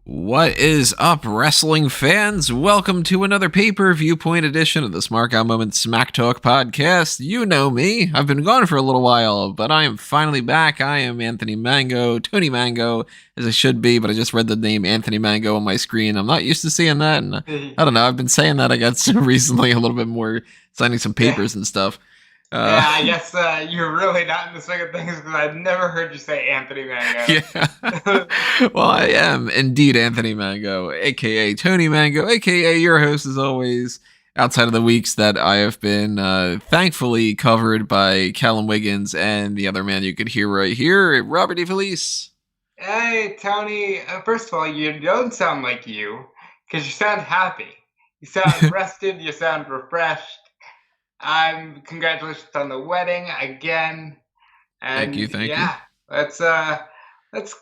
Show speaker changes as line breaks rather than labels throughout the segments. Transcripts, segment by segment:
What is up, wrestling fans? Welcome to another Pay-Per-Viewpoint edition of the Smark Moment Smack Talk podcast. You know me. I've been gone for a little while, but I am finally back. I am Anthony Tony Mango, as I should be, but I just read the name Anthony Mango on my screen. I'm not used to seeing that, and I don't know. I've been saying that, I guess, recently a little bit more, signing some papers and stuff.
Yeah, I guess you're really not in the swing of things because I've never heard you say Anthony Mango.
Yeah. Well, I am indeed Anthony Mango, a.k.a. Tony Mango, a.k.a. your host as always, outside of the weeks that I have been thankfully covered by Callum Wiggins and the other man you could hear right here, Robert DeFelice.
Hey, Tony. First of all, you don't sound like you because you sound happy. You sound rested. You sound refreshed. Congratulations on the wedding again. And
thank you.
Yeah, let's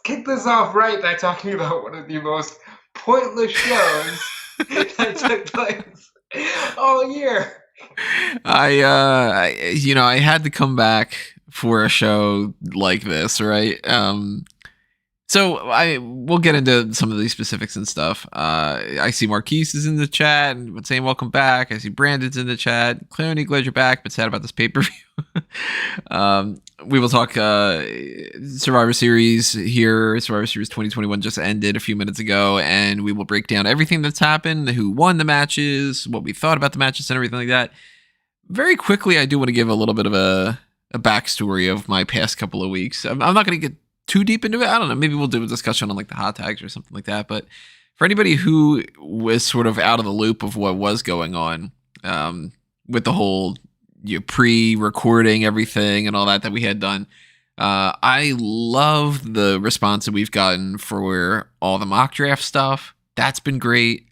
kick this off right by talking about one of the most pointless shows that took place all year.
I had to come back for a show like this, right? So we'll get into some of these specifics and stuff. I see Marquise is in the chat and saying welcome back. I see Brandon's in the chat. Clooney, glad you're back, but sad about this pay-per-view. We will talk Survivor Series here. Survivor Series 2021 just ended a few minutes ago, and we will break down everything that's happened, who won the matches, what we thought about the matches, and everything like that. Very quickly, I do want to give a little bit of a backstory of my past couple of weeks. I'm not going to get too deep into it. I don't know. Maybe we'll do a discussion on like the hot tags or something like that. But for anybody who was sort of out of the loop of what was going on with the whole pre-recording everything and all that we had done, I love the response that we've gotten for all the mock draft stuff. That's been great.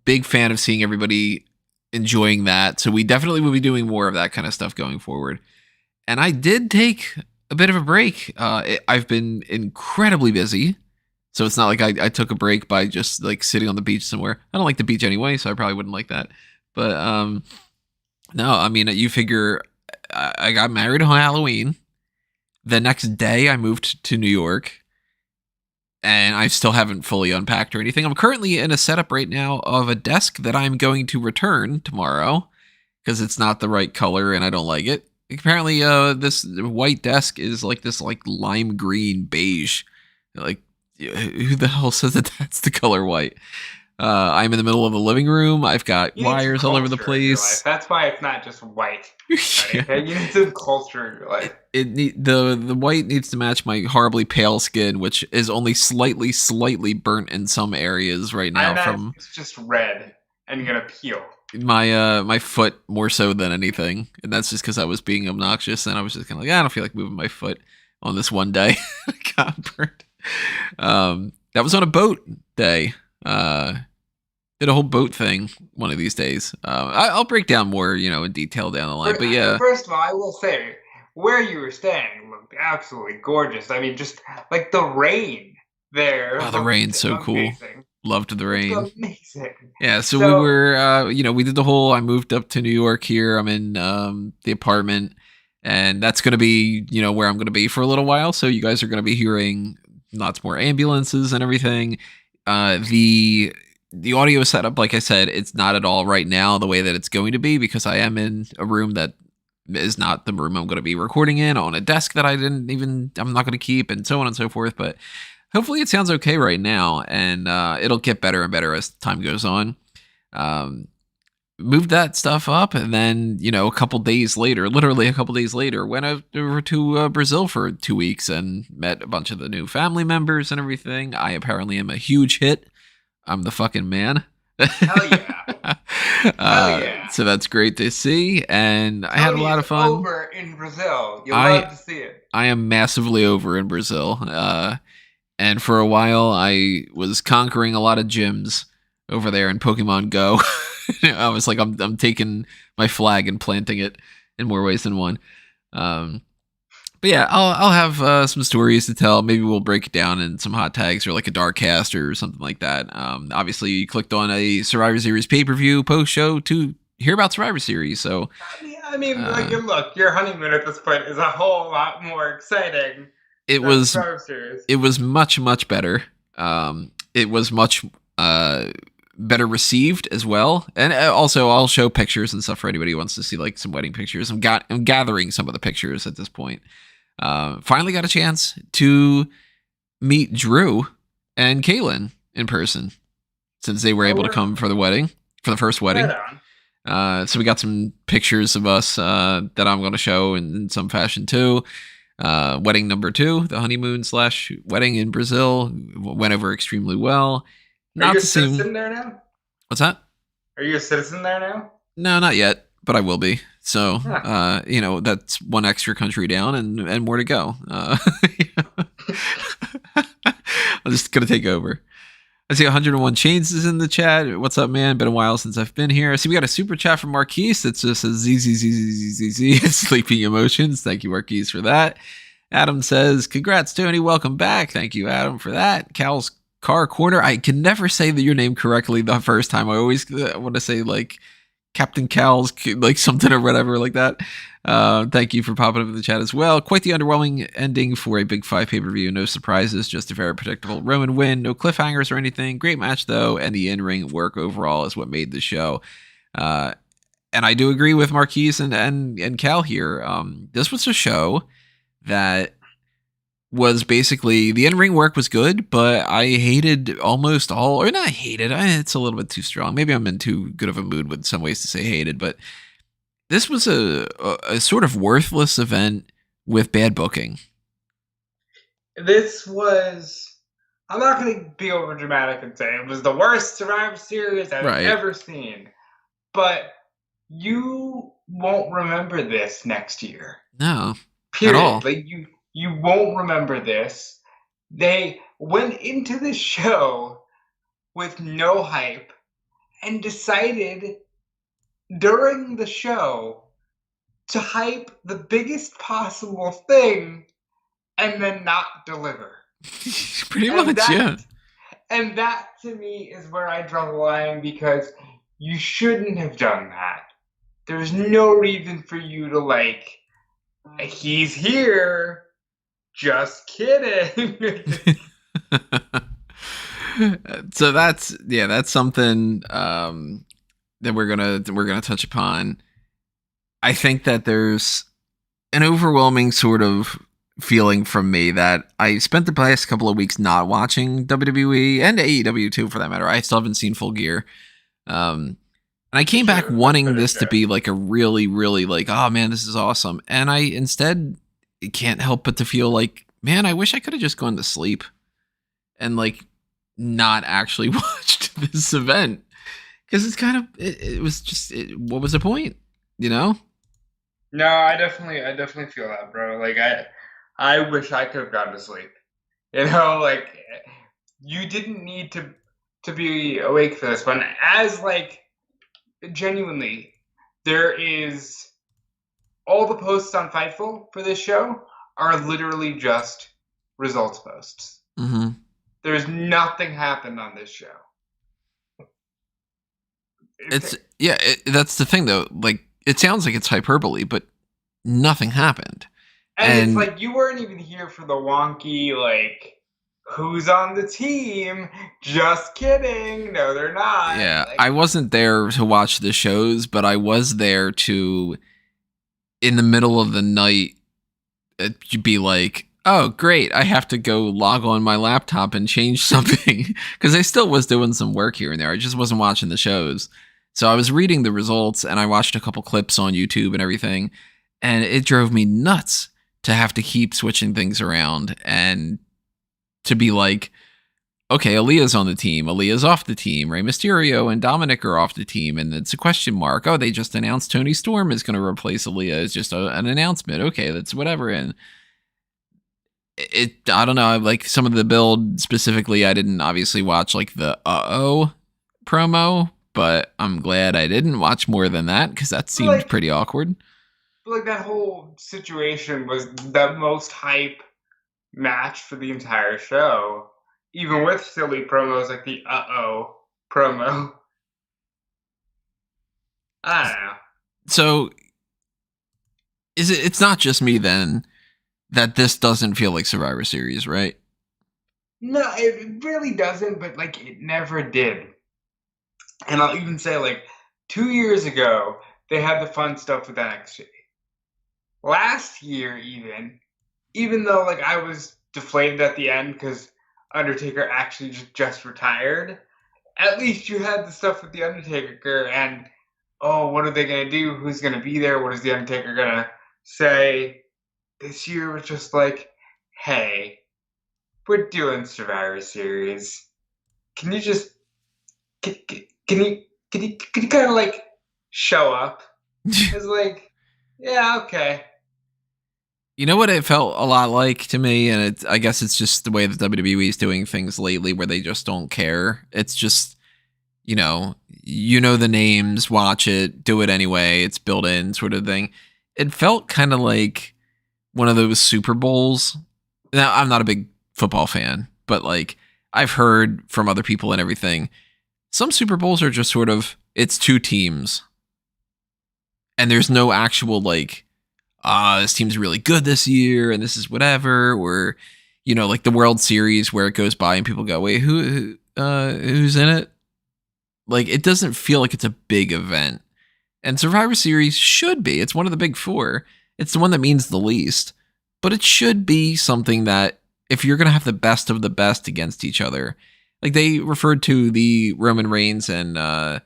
Big fan of seeing everybody enjoying that. So we definitely will be doing more of that kind of stuff going forward. And I did take a bit of a break. I've been incredibly busy, so it's not like I took a break by just like sitting on the beach somewhere. I don't like the beach anyway, so I probably wouldn't like that. But no, I mean, you figure I got married on Halloween. The next day I moved to New York, and I still haven't fully unpacked or anything. I'm currently in a setup right now of a desk that I'm going to return tomorrow because it's not the right color and I don't like it. Apparently, this white desk is like this like lime green beige. Like, who the hell says that that's the color white? I'm in the middle of the living room. I've got wires all over the place.
That's why it's not just white. Okay? You need some culture in your life.
The white needs to match my horribly pale skin, which is only slightly burnt in some areas right now.
It's just red and gonna peel.
My foot more so than anything, and that's just because I was being obnoxious, and I was just kind of like, I don't feel like moving my foot on this one day. I got burnt. That was on a boat day. Did a whole boat thing one of these days. I'll break down more, in detail down the line. But yeah,
first of all, I will say where you were staying looked absolutely gorgeous. I mean, just like the rain there.
Oh, the rain's so cool. Loved the rain.
Amazing.
Yeah, so we were, we did the whole, I moved up to New York here. I'm in the apartment, and that's going to be, where I'm going to be for a little while. So you guys are going to be hearing lots more ambulances and everything. The audio setup, like I said, it's not at all right now the way that it's going to be because I am in a room that is not the room I'm going to be recording in, on a desk that I'm not going to keep, and so on and so forth. But hopefully it sounds okay right now, and it'll get better and better as time goes on. Moved that stuff up, and then, literally a couple days later, went over to Brazil for 2 weeks and met a bunch of the new family members and everything. I apparently am a huge hit. I'm the fucking man.
Hell yeah. Hell yeah.
So that's great to see, and I had a lot of fun.
Over in Brazil. You'll love to see it.
I am massively over in Brazil. And for a while, I was conquering a lot of gyms over there in Pokemon Go. I was like, I'm taking my flag and planting it in more ways than one. But yeah, I'll have some stories to tell. Maybe we'll break it down in some hot tags or like a dark cast or something like that. Obviously, you clicked on a Survivor Series pay-per-view post-show 2 hear about Survivor Series. So
like, look, your honeymoon at this point is a whole lot more exciting
it
than
was
Survivor Series.
it was much better. It was much better received as well, and also I'll show pictures and stuff for anybody who wants to see like some wedding pictures. I'm gathering some of the pictures at this point. Finally got a chance to meet Drew and Kaylin in person since they were able to come for the wedding, for the first wedding. So we got some pictures of us that I'm going to show in some fashion too. Wedding number 2, the honeymoon / wedding in Brazil, went over extremely well.
Are you a citizen there now?
What's that?
Are you a citizen there now?
No, not yet, but I will be. So, that's one extra country down and more to go. I'm just going to take over. I see 101 Chains is in the chat. What's up, man? Been a while since I've been here. I see we got a super chat from Marquise that just says ZZZZZZ Sleeping Emotions. Thank you, Marquise, for that. Adam says, congrats, Tony. Welcome back. Thank you, Adam, for that. Cal's Car Corner. I can never say your name correctly the first time. I always want to say like Captain Cal's, like something or whatever like that. Thank you for popping up in the chat as well. Quite the underwhelming ending for a Big 5 pay-per-view. No surprises, just a very predictable Roman win. No cliffhangers or anything. Great match though, and the in-ring work overall is what made the show. And I do agree with Marquise and Cal here. This was a show that was basically, the in-ring work was good, but I hated almost all, or not hated, it's a little bit too strong. Maybe I'm in too good of a mood with some ways to say hated, but this was a sort of worthless event with bad booking.
This was, I'm not going to be over dramatic and say it was the worst Survivor Series I've ever seen, but you won't remember this next year.
No,
period.
At all.
Like you won't remember this. They went into the show with no hype and decided during the show to hype the biggest possible thing and then not deliver.
Pretty much, yeah.
And that to me is where I draw the line, because you shouldn't have done that. There's no reason for you to like, he's here. Just kidding.
So that's something that we're gonna touch upon. I think that there's an overwhelming sort of feeling from me that I spent the past couple of weeks not watching WWE and AEW too, for that matter. I still haven't seen Full Gear. And I came back wanting this to be like a really, really like, oh man, this is awesome. And I instead can't help but to feel like, man, I wish I could have just gone to sleep and like not actually watched this event, because it's kind of it was just what was the point, you know?
No, I definitely feel that, bro. Like I wish I could have gone to sleep. You know, like you didn't need to be awake for this one. As like genuinely, there is all the posts on Fightful for this show are literally just results posts.
Mm-hmm.
There's nothing happened on this show.
That's the thing though. Like, it sounds like it's hyperbole, but nothing happened.
And it's like you weren't even here for the wonky, like, who's on the team? Just kidding. No, they're not.
Yeah,
like,
I wasn't there to watch the shows, but I was there to, in the middle of the night, be like, oh, great, I have to go log on my laptop and change something. Because I still was doing some work here and there. I just wasn't watching the shows. So I was reading the results, and I watched a couple clips on YouTube and everything. And it drove me nuts to have to keep switching things around and to be like, okay, Aaliyah's on the team, Aaliyah's off the team, Rey Mysterio and Dominic are off the team, and it's a question mark. Oh, they just announced Tony Storm is going to replace Aaliyah. It's just an announcement. Okay, that's whatever. And I don't know, like some of the build specifically, I didn't obviously watch like the promo, but I'm glad I didn't watch more than that, because that seemed pretty awkward.
Like, that whole situation was the most hype match for the entire show, even with silly promos like the promo. I don't know.
So it's not just me then that this doesn't feel like Survivor Series, right?
No, it really doesn't, but like it never did. And I'll even say, like, 2 years ago, they had the fun stuff with NXT. Last year, even though like I was deflated at the end because Undertaker actually just retired, at least you had the stuff with the Undertaker and oh, what are they gonna do? Who's gonna be there? What is the Undertaker gonna say? This year was just like, hey, we're doing Survivor Series. Can you just can you kind of like show up? It's like, yeah, okay.
You know what it felt a lot like to me, and I guess it's just the way that WWE is doing things lately, where they just don't care. It's just, you know the names, watch it, do it anyway. It's built in, sort of thing. It felt kind of like one of those Super Bowls. Now, I'm not a big football fan, but like I've heard from other people and everything, some Super Bowls are just sort of, it's two teams, and there's no actual like, this team's really good this year and this is whatever, or like the World Series where it goes by and people go, wait, who's in it? Like, it doesn't feel like it's a big event. And Survivor Series should be. It's one of the big four. It's the one that means the least, but it should be something that if you're going to have the best of the best against each other, like they referred to the Roman Reigns and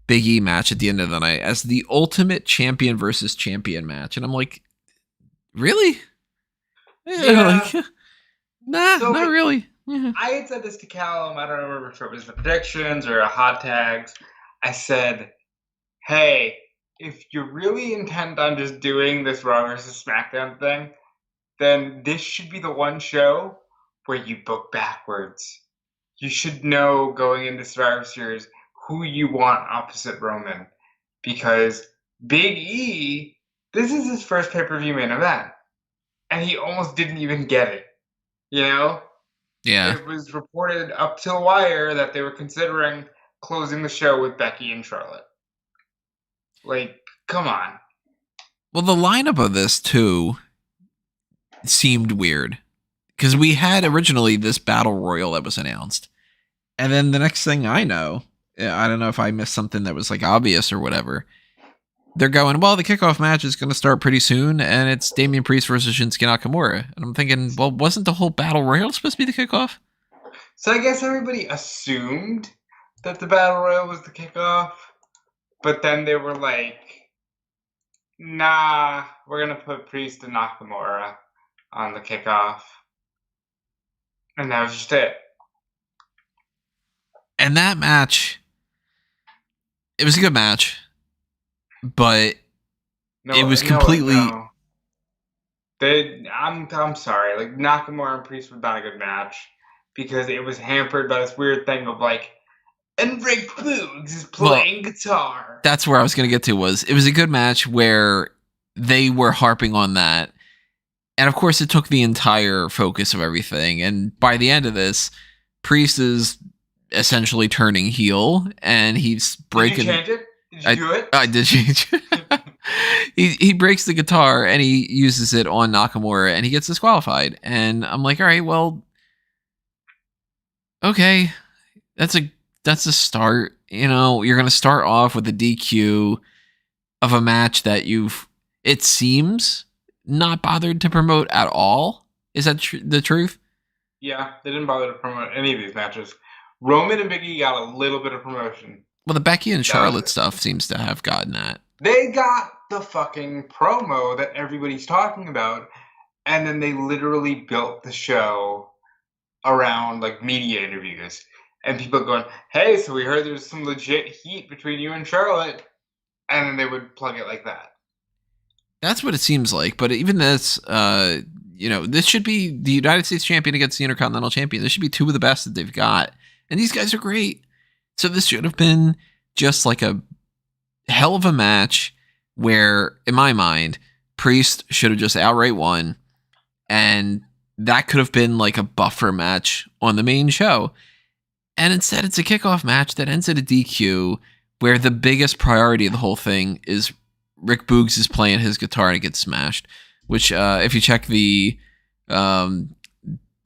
Big E match at the end of the night as the ultimate champion versus champion match. And I'm like, really?
Yeah.
Like, nah,
So,
not really. Yeah.
I had said this to Callum. I don't remember if it was the predictions or hot tags. I said, hey, if you're really intent on just doing this Raw versus SmackDown thing, then this should be the one show where you book backwards. You should know going into Survivor Series who you want opposite Roman. Because Big E, this is his first pay-per-view main event. And he almost didn't even get it. Yeah. It was reported up to the wire that they were considering closing the show with Becky and Charlotte. Like, come on.
Well, the lineup of this, too, seemed weird. Because we had originally this Battle Royal that was announced. And then the next thing I know, I don't know if I missed something that was like obvious or whatever. They're going, well, the kickoff match is going to start pretty soon, and it's Damian Priest versus Shinsuke Nakamura. And I'm thinking, well, wasn't the whole Battle Royal supposed to be the kickoff?
So I guess everybody assumed that the Battle Royal was the kickoff, but then they were like, nah, we're going to put Priest and Nakamura on the kickoff. And that was just it.
And that match, it was a good match, but it was completely...
I'm sorry. Like, Nakamura and Priest was not a good match because it was hampered by this weird thing of like, and Rick Boogs is playing guitar.
That's where I was going to get to. It was a good match where they were harping on that. And of course, it took the entire focus of everything. And by the end of this, Priest is essentially turning heel, and he's breaking.
Did you change it? Did you do it?
I did change it. he breaks the guitar and he uses it on Nakamura, and he gets disqualified. And I'm like, all right, well, okay, that's a start. You're going to start off with a DQ of a match that it seems, not bothered to promote at all. Is that the truth?
Yeah, they didn't bother to promote any of these matches. Roman and Big E got a little bit of promotion.
Well, the Becky and Charlotte stuff seems to have gotten that.
They got the fucking promo that everybody's talking about, and then they literally built the show around like media interviews and people going, hey, so we heard there's some legit heat between you and Charlotte, and then they would plug it like that.
That's what it seems like. But even this, this should be the United States champion against the Intercontinental champion. This should be two of the best that they've got. And these guys are great. So this should have been just like a hell of a match where, in my mind, Priest should have just outright won. And that could have been like a buffer match on the main show. And instead, it's a kickoff match that ends at a DQ where the biggest priority of the whole thing is Rick Boogs is playing his guitar and it gets smashed. Which, if you check the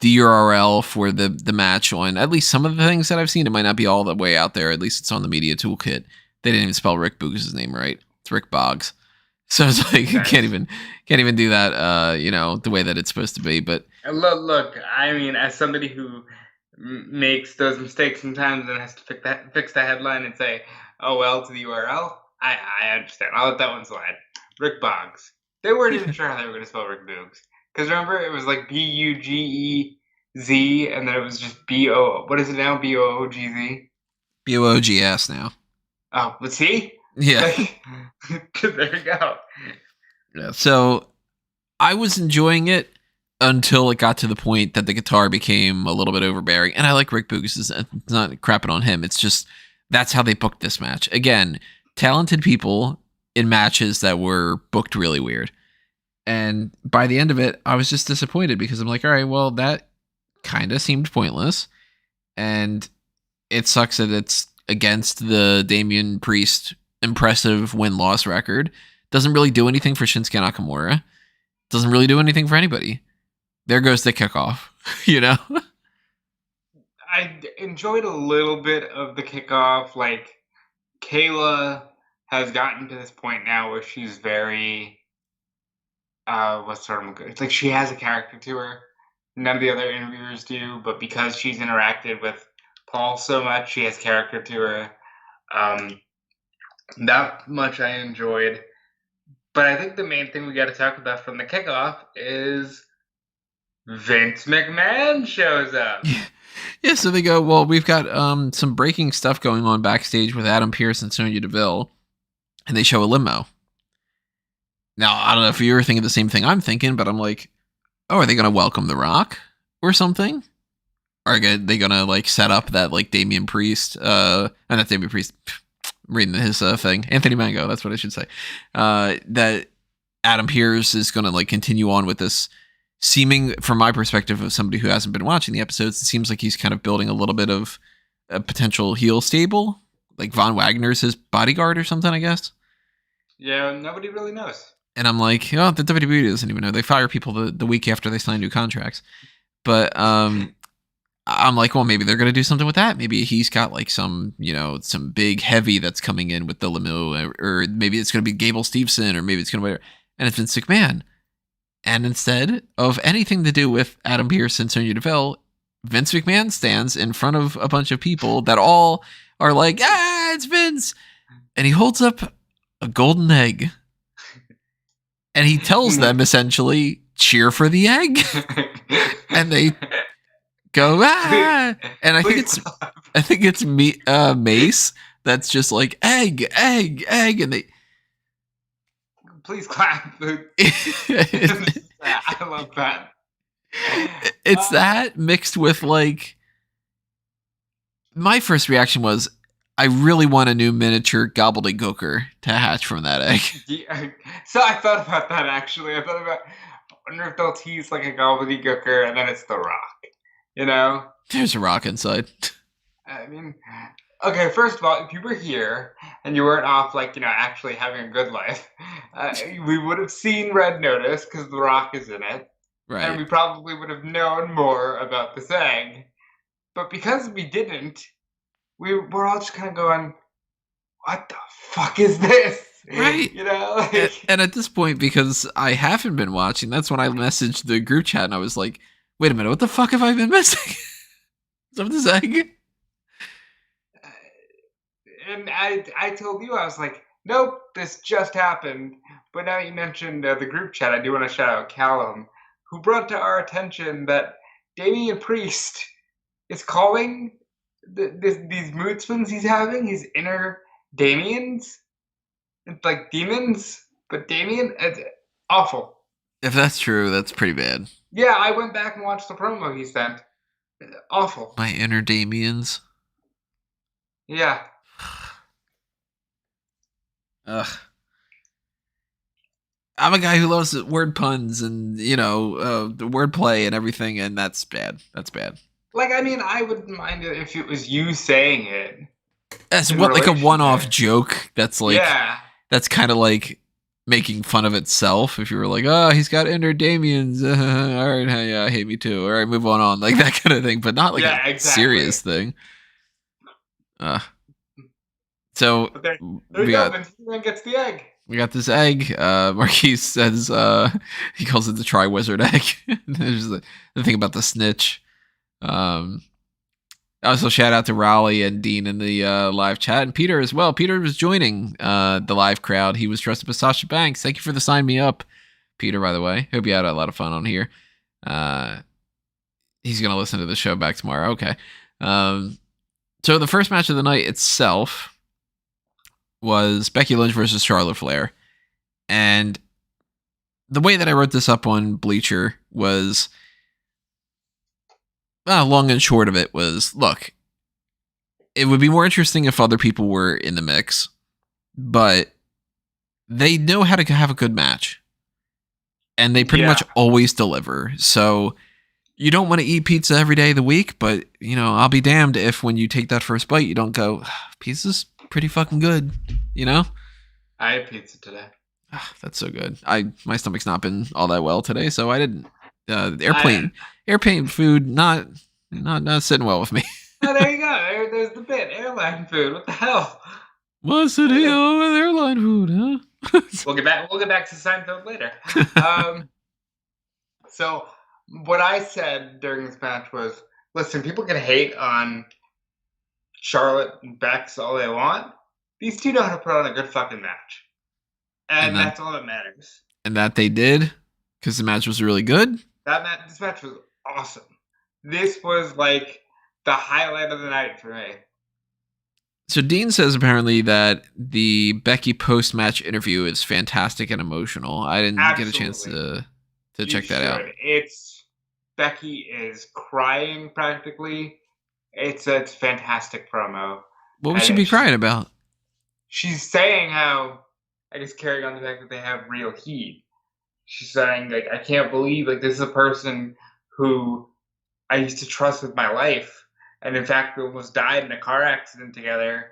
URL for the match on at least some of the things that I've seen, it might not be all the way out there. At least it's on the media toolkit. They didn't even spell Rick Boogs' name right. It's Rick Boggs. So it's like you can't even do that. The way that it's supposed to be. But
look. I mean, as somebody who makes those mistakes sometimes and has to fix the headline and say, "Oh well," to the URL, I understand. I'll let that one slide. Rick Boggs. They weren't even sure how they were going to spell Rick Boogs. Because remember, it was like Buggez, and then it was just B-O... What is it now? B-O-O-G-Z?
Boogs now.
Oh, but see?
Yeah.
There you go.
Yeah. So, I was enjoying it until it got to the point that the guitar became a little bit overbearing. And I like Rick Boogs. It's not crapping on him. It's just, that's how they booked this match. Again, talented people in matches that were booked really weird. And by the end of it, I was just disappointed because I'm like, all right, well, that kind of seemed pointless. And it sucks that it's against the Damian Priest impressive win-loss record. Doesn't really do anything for Shinsuke Nakamura. Doesn't really do anything for anybody. There goes the kickoff,
I enjoyed a little bit of the kickoff. Like, Kayla has gotten to this point now where she's very, it's like she has a character to her. None of the other interviewers do, but because she's interacted with Paul so much, she has character to her. That much I enjoyed. But I think the main thing we got to talk about from the kickoff is Vince McMahon shows up.
Yeah, so they go, well, we've got some breaking stuff going on backstage with Adam Pearce and Sonya Deville. And they show a limo. Now, I don't know if you were thinking the same thing I'm thinking, but I'm like, oh, are they going to welcome The Rock or something? Are they going to set up that Damian Priest, not Damian Priest, I'm reading his thing, Anthony Mango, that's what I should say, that Adam Pearce is going to continue on with this seeming, from my perspective of somebody who hasn't been watching the episodes, it seems like he's kind of building a little bit of a potential heel stable. Like Von Wagner's his bodyguard or something, I guess.
Yeah, nobody really knows.
And I'm like, the WWE doesn't even know. They fire people the week after they sign new contracts. But I'm like, well, maybe they're going to do something with that. Maybe he's got some big heavy that's coming in with the limo. Or maybe it's going to be Gable Steveson, or maybe it's going to be... And it's Vince McMahon. And instead of anything to do with Adam Pearce and Sonya Deville, Vince McMahon stands in front of a bunch of people that all are like, it's Vince. And he holds up a golden egg. And he tells them essentially, cheer for the egg. And they go, And I think it's Mace that's just like, egg. And they...
Please clap. I love that.
It's that mixed with my first reaction was, I really want a new miniature gobbledygooker to hatch from that egg.
Yeah, so I thought about that actually. I wonder if they'll tease a gobbledygooker and then it's The Rock.
There's a rock inside.
I mean, okay, first of all, if you were here and you weren't off, actually having a good life, we would have seen Red Notice because The Rock is in it.
Right.
And we probably would have known more about this egg. But because we didn't, we're all just kind of going, what the fuck is this?
Right. And at this point, because I haven't been watching, that's when I messaged the group chat and I was like, wait a minute, what the fuck have I been missing? Of this egg?
And I told you, I was like, nope, this just happened. But now you mentioned the group chat, I do want to shout out Callum, who brought to our attention that Damian Priest is calling these mood swings he's having, his inner Damians. It's like demons, but Damian, it's awful.
If that's true, that's pretty bad.
Yeah, I went back and watched the promo he sent. Awful.
My inner Damians.
Yeah.
Ugh. I'm a guy who loves word puns and, the wordplay and everything, and that's bad. That's bad.
I mean, I wouldn't mind it if it was you saying it.
As
in
what, like a one-off
relationship.
joke that's like,
Yeah,
that's kind of like making fun of itself. If you were like, oh, he's got inner Damians. All right, yeah, hate me too. All right, move on. Like that kind of thing, but not like a
yeah, exactly.
serious thing. Uh, so
But there you
we
go.
got
Vince McMahon gets the egg.
we got this egg. Marquise says he calls it the Tri-Wizard egg. There's the thing about the snitch. Um, Also, shout out to Raleigh and Dean in the live chat, and Peter as well. Peter was joining the live crowd. He was dressed up as Sasha Banks. Thank you for the sign me up, Peter, by the way. Hope you had a lot of fun on here. He's going to listen to the show back tomorrow. Okay. So the first match of the night itself was Becky Lynch versus Charlotte Flair. And the way that I wrote this up on Bleacher was... long and short of it was, look, it would be more interesting if other people were in the mix, but they know how to have a good match. And they pretty much always deliver. So you don't want to eat pizza every day of the week, but, you know, I'll be damned if when you take that first bite, you don't go, pizza's pretty fucking good, you know?
I had pizza today.
That's so good. My stomach's not been all that well today, so I didn't. Airplane food not sitting well with me.
Oh, there you go. There's the bit. Airline food. What the hell?
What's the deal with airline food, huh?
We'll get back to Seinfeld later. So what I said during this match was, listen, people can hate on Charlotte and Bex all they want. These two know how to put on a good fucking match. And that's all that matters.
And that they did, because the match was really good.
This match was awesome. This was like the highlight of the night for me.
So Dean says apparently that the Becky post-match interview is fantastic and emotional. I didn't get a chance to check that out.
Becky is crying practically. It's a fantastic promo.
What would she be crying about?
She's saying how, I guess carrying on the fact that they have real heat. She's saying, like, I can't believe, like, this is a person who I used to trust with my life. And in fact, we almost died in a car accident together.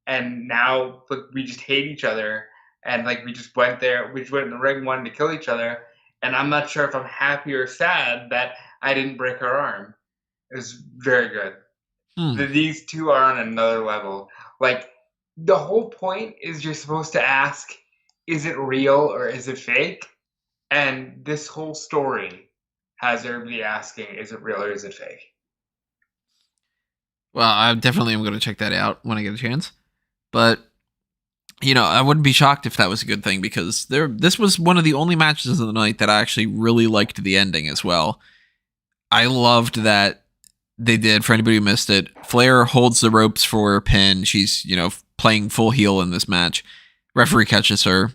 And now, like, we just hate each other. And, like, we just went in the ring, wanting to kill each other. And I'm not sure if I'm happy or sad that I didn't break her arm. It was very good. These two are on another level. Like, the whole point is you're supposed to ask, is it real or is it fake? And this whole story has everybody asking, is it real or is it fake?
Well, I definitely am going to check that out when I get a chance. But, you know, I wouldn't be shocked if that was a good thing, because this was one of the only matches of the night that I actually really liked the ending as well. I loved that they did, for anybody who missed it, Flair holds the ropes for a pin. She's, you know, playing full heel in this match. Referee catches her.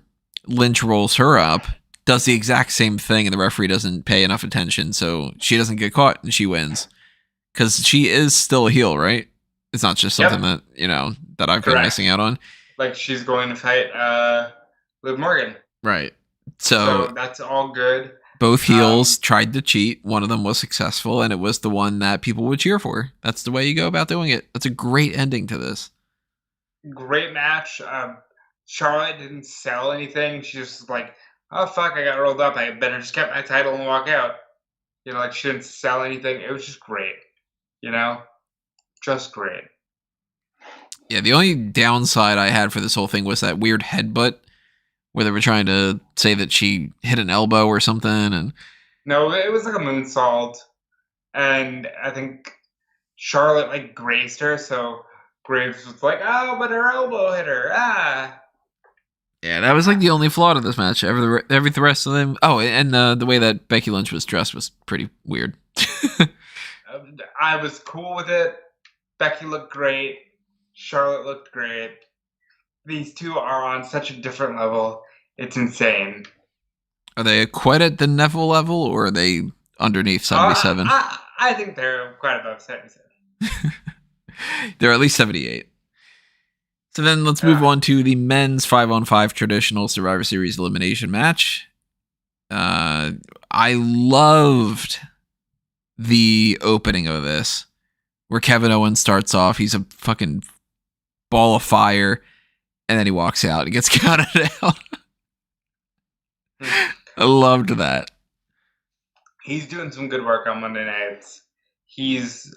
Lynch rolls her up, does the exact same thing, and the referee doesn't pay enough attention, so she doesn't get caught, and she wins. Because she is still a heel, right? It's not just something that, you know, that I've been missing out on.
Like, she's going to fight Liv Morgan.
Right.
So that's all good.
Both heels tried to cheat. One of them was successful, and it was the one that people would cheer for. That's the way you go about doing it. That's a great ending to this.
Great match. Charlotte didn't sell anything. She just was like, oh, fuck, I got rolled up. I better just get my title and walk out. You know, like, she didn't sell anything. It was just great. You know? Just great.
Yeah, the only downside I had for this whole thing was that weird headbutt where they were trying to say that she hit an elbow or something. And
no, it was like a moonsault. And I think Charlotte, like, grazed her, so Graves was like, oh, but her elbow hit her. Ah.
Yeah, that was like the only flaw to this match. Every the rest of them. Oh, and the way that Becky Lynch was dressed was pretty weird.
I was cool with it. Becky looked great. Charlotte looked great. These two are on such a different level. It's insane.
Are they quite at the Neville level, or are they underneath 77?
I think they're quite above 77.
They're at least 78. So then let's move on to the men's 5-on-5 traditional Survivor Series elimination match. I loved the opening of this, where Kevin Owens starts off. He's a fucking ball of fire, and then he walks out and gets counted out. I loved that.
He's doing some good work on Monday nights. He's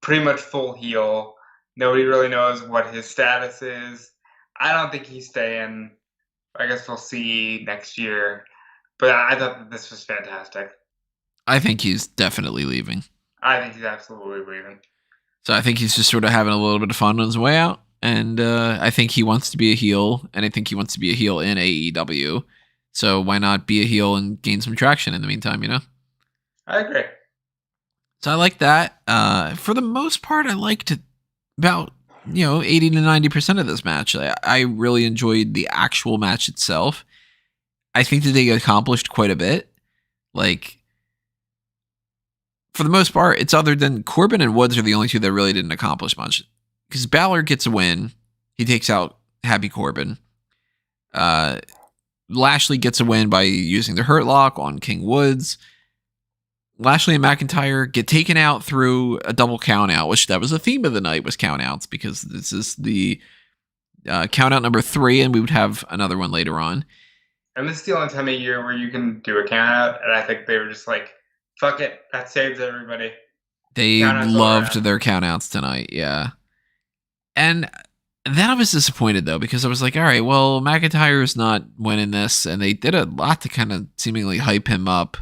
pretty much full heel. Nobody really knows what his status is. I don't think he's staying. I guess we'll see next year. But I thought that this was fantastic.
I think he's definitely leaving.
I think he's absolutely leaving.
So I think he's just sort of having a little bit of fun on his way out. And I think he wants to be a heel. And I think he wants to be a heel in AEW. So why not be a heel and gain some traction in the meantime, you know?
I agree.
So I like that. For the most part, I liked about, 80 to 90% of this match. I really enjoyed the actual match itself. I think that they accomplished quite a bit. Like, for the most part, it's other than Corbin and Woods are the only two that really didn't accomplish much. Because Balor gets a win. He takes out Happy Corbin. Lashley gets a win by using the Hurt Lock on King Woods. Lashley and McIntyre get taken out through a double count out, which that was the theme of the night, was count outs, because this is the count out number 3, and we would have another one later on.
And this is the only time of year where you can do a count out, and I think they were just like, fuck it, that saves everybody.
They loved their count outs tonight, yeah. And then I was disappointed, though, because I was like, all right, well, McIntyre's not winning this, and they did a lot to kind of seemingly hype him up.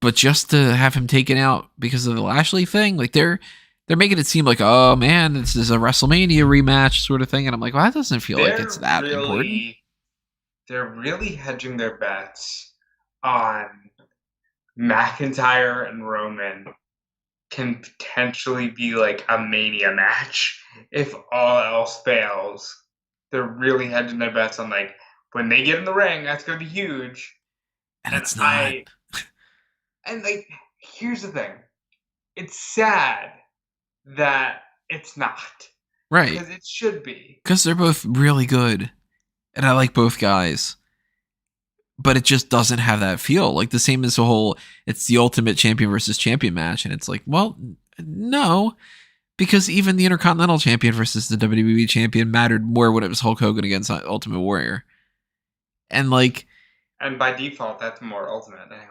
But just to have him taken out because of the Lashley thing, like they're making it seem like, oh man, this is a WrestleMania rematch sort of thing, and I'm like, well, that doesn't feel like it's that important.
They're really hedging their bets on McIntyre and Roman can potentially be like a Mania match if all else fails. They're really hedging their bets on like when they get in the ring, that's gonna be huge.
And it's not.
And, like, here's the thing. It's sad that it's not.
Right.
Because it should be.
Because they're both really good. And I like both guys. But it just doesn't have that feel. Like, the same as the whole, it's the ultimate champion versus champion match. And it's like, well, no. Because even the Intercontinental Champion versus the WWE Champion mattered more when it was Hulk Hogan against Ultimate Warrior. And, like...
And by default, that's more Ultimate, anyway.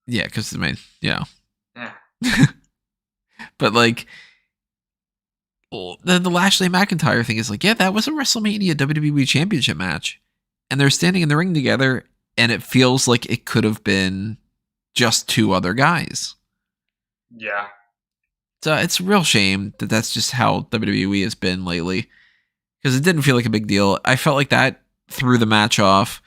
Yeah, because
Yeah.
But like the Lashley McIntyre thing is like, yeah, that was a WrestleMania WWE Championship match, and they're standing in the ring together, and it feels like it could have been just 2 other guys.
Yeah.
So it's a real shame that that's just how WWE has been lately, because it didn't feel like a big deal. I felt like that threw the match off,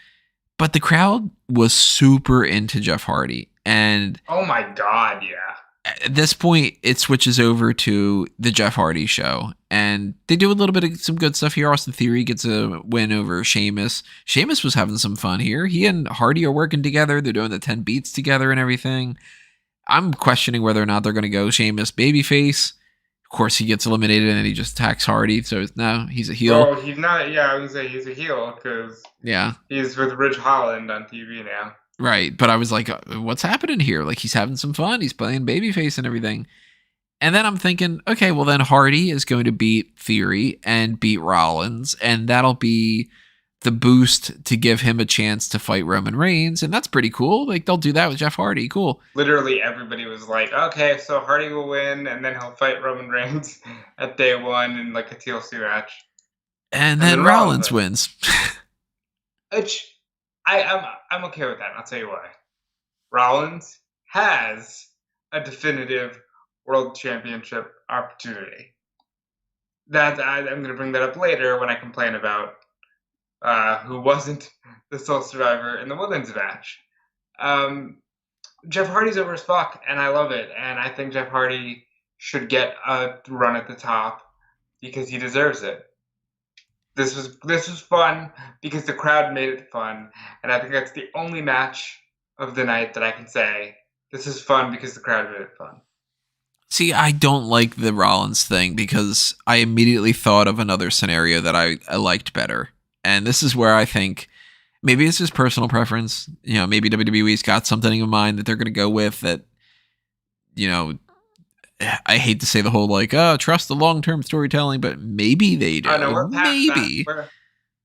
but the crowd was super into Jeff Hardy. And
oh my God, yeah.
At this point, it switches over to the Jeff Hardy show. And they do a little bit of some good stuff here. Austin Theory gets a win over Sheamus. Sheamus was having some fun here. He and Hardy are working together. They're doing the 10 beats together and everything. I'm questioning whether or not they're going to go Sheamus babyface. Of course, he gets eliminated and he just attacks Hardy. So now he's a heel.
Oh, he's not. Yeah, I would say he's a heel because he's with Ridge Holland on TV now.
Right, but I was like, what's happening here? Like, he's having some fun. He's playing babyface and everything. And then I'm thinking, okay, well, then Hardy is going to beat Theory and beat Rollins, and that'll be the boost to give him a chance to fight Roman Reigns, and that's pretty cool. Like, they'll do that with Jeff Hardy. Cool.
Literally everybody was like, okay, so Hardy will win, and then he'll fight Roman Reigns at day 1 in, like, a TLC match.
And then Rollins wins.
Which... I'm okay with that, and I'll tell you why. Rollins has a definitive world championship opportunity. I'm going to bring that up later when I complain about who wasn't the sole survivor in the women's match. Jeff Hardy's over as fuck, and I love it, and I think Jeff Hardy should get a run at the top because he deserves it. This was fun because the crowd made it fun, and I think that's the only match of the night that I can say this is fun because the crowd made it fun.
See, I don't like the Rollins thing because I immediately thought of another scenario that I liked better, and this is where I think maybe it's just personal preference. Maybe WWE's got something in mind that they're going to go with that. I hate to say the whole like, oh, trust the long-term storytelling, but maybe they do.
Oh no, we're past
Maybe.
that.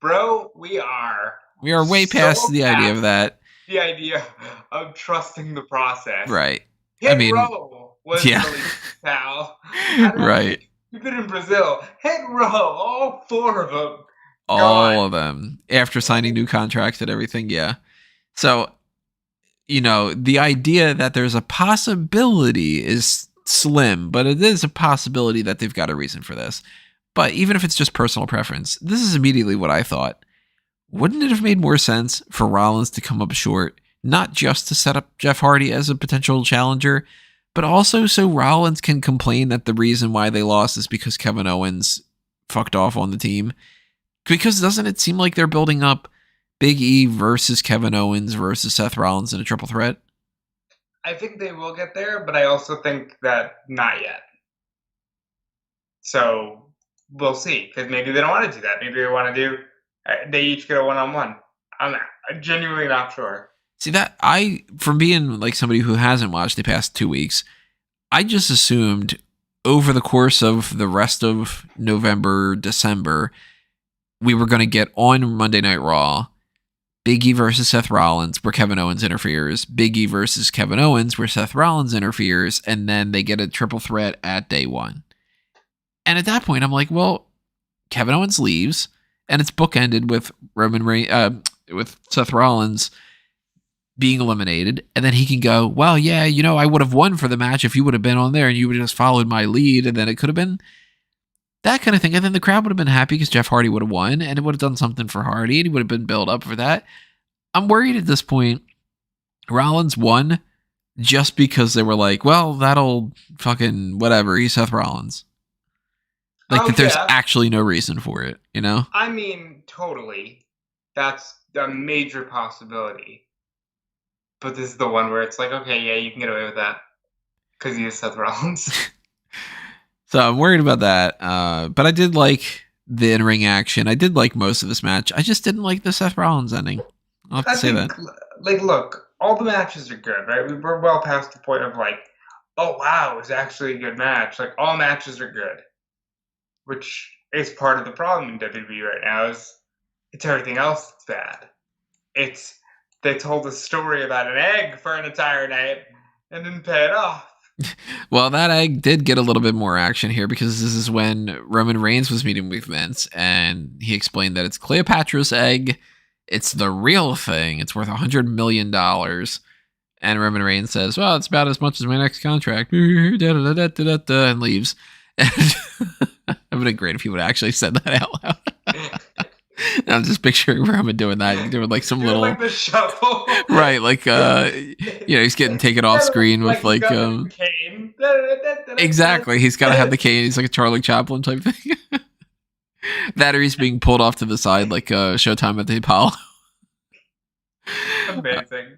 Bro, we are.
We are way past the idea of that.
The idea of trusting the process.
Right.
Hit row was really foul.
Right.
You've been in Brazil. Hit row, all 4 of them.
All of them. After signing new contracts and everything, yeah. So, the idea that there's a possibility is slim, but it is a possibility that they've got a reason for this. But even if it's just personal preference, this is immediately what I thought. Wouldn't it have made more sense for Rollins to come up short, not just to set up Jeff Hardy as a potential challenger, but also so Rollins can complain that the reason why they lost is because Kevin Owens fucked off on the team? Because doesn't it seem like they're building up Big E versus Kevin Owens versus Seth Rollins in a triple threat?
I think they will get there, but I also think that not yet. So we'll see, because maybe they don't want to do that. Maybe they want to do, they each get a one-on-one. I'm genuinely not sure.
See, that from being like somebody who hasn't watched the past 2 weeks, I just assumed over the course of the rest of November, December, we were going to get on Monday Night Raw, Big E versus Seth Rollins, where Kevin Owens interferes, Big E versus Kevin Owens, where Seth Rollins interferes, and then they get a triple threat at day 1. And at that point, I'm like, well, Kevin Owens leaves, and it's bookended with with Seth Rollins being eliminated, and then he can go, well, yeah, I would have won for the match if you would have been on there and you would have just followed my lead, and then it could have been that kind of thing. And then the crowd would have been happy because Jeff Hardy would have won, and it would have done something for Hardy, and he would have been built up for that. I'm worried at this point Rollins won just because they were like, well, that'll fucking whatever, he's Seth Rollins. Like, there's actually no reason for it,
I mean, totally. That's a major possibility. But this is the one where it's like, okay, yeah, you can get away with that because he is Seth Rollins.
So I'm worried about that. But I did like the in-ring action. I did like most of this match. I just didn't like the Seth Rollins ending. I'll have to say that.
Like, look, all the matches are good, right? We're well past the point of like, oh, wow, it was actually a good match. Like, all matches are good, which is part of the problem in WWE right now. It's everything else that's bad. They told a story about an egg for an entire night and didn't pay it off.
Well, that egg did get a little bit more action here because this is when Roman Reigns was meeting with Vince, and he explained that it's Cleopatra's egg. It's the real thing. It's worth $100 million. And Roman Reigns says, well, it's about as much as my next contract. And leaves. It would have been great if he would have actually said that out loud. I'm just picturing Roman doing that, doing like some little,
like the shuffle,
right? Like, he's getting taken off screen with like,
cane.
Exactly. He's got to have the cane. He's like a Charlie Chaplin type thing. That or he's being pulled off to the side like Showtime at the Apollo.
Amazing.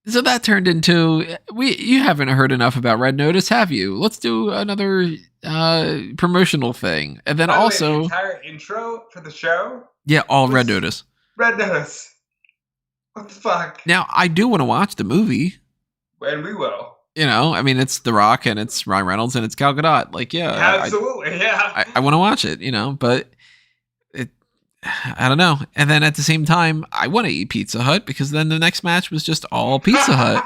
So that turned into you haven't heard enough about Red Notice, have you? Let's do another promotional thing, and then also
the entire intro for the show.
Yeah, all Red Notice.
Red Notice. What the fuck?
Now I do want to watch the movie,
and we will.
I mean, it's The Rock and it's Ryan Reynolds and it's Gal Gadot. Like, yeah,
absolutely, yeah.
I want to watch it, but I don't know. And then at the same time, I want to eat Pizza Hut because then the next match was just all Pizza Hut.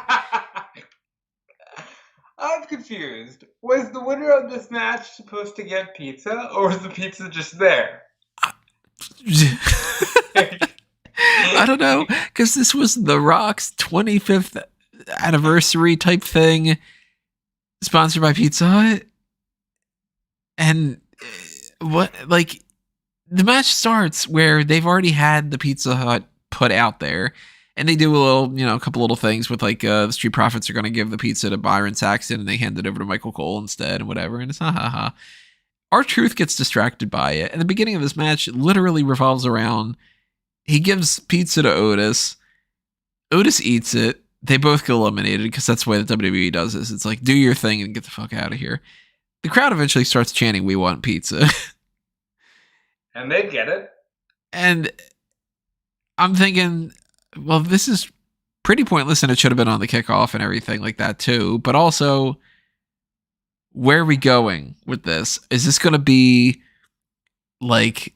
I'm confused. Was the winner of this match supposed to get pizza, or was the pizza just there?
I don't know, because this was The Rock's 25th anniversary type thing, sponsored by Pizza Hut. And the match starts where they've already had the Pizza Hut put out there, and they do a little, a couple little things with like the Street Profits are going to give the pizza to Byron Saxton, and they hand it over to Michael Cole instead, and whatever. And it's ha. R-Truth gets distracted by it, and the beginning of this match literally revolves around he gives pizza to Otis. Otis eats it. They both get eliminated because that's the way the WWE does this. It's like, do your thing and get the fuck out of here. The crowd eventually starts chanting, "We want pizza."
And they get it.
And I'm thinking, well, this is pretty pointless, and it should have been on the kickoff and everything like that too. But also, where are we going with this? Is this going to be like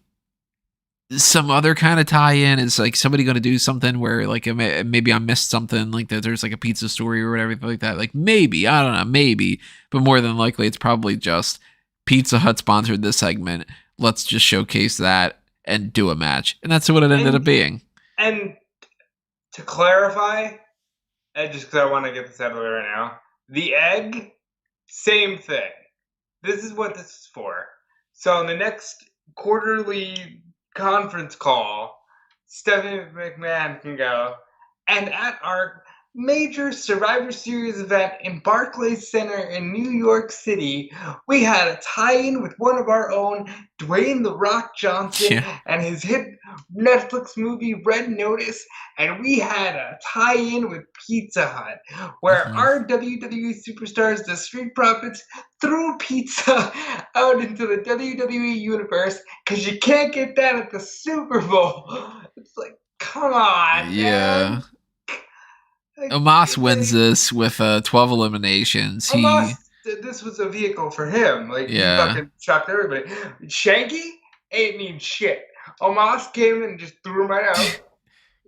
some other kind of tie-in? Is like somebody going to do something where like maybe I missed something, like that there's like a pizza story or whatever like that? Like maybe, I don't know, maybe, but more than likely it's probably just Pizza Hut sponsored this segment. Let's just showcase that and do a match, and that's what it ended up being.
And to clarify, and just because I want to get this out of the way right now, the egg, same thing. This is what this is for. So in the next quarterly conference call, Stephanie McMahon can go, and at our major Survivor Series event in Barclays Center in New York City, we had a tie-in with one of our own, Dwayne "The Rock" Johnson, and his hit Netflix movie Red Notice, and we had a tie-in with Pizza Hut, where our WWE superstars, the Street Profits, threw pizza out into the WWE universe, because you can't get that at the Super Bowl. It's like, come on, man.
Omos wins this with 12 eliminations.
Omos, this was a vehicle for him. Like, he fucking shocked everybody. Shanky ain't mean shit. Omos came and just threw him right out.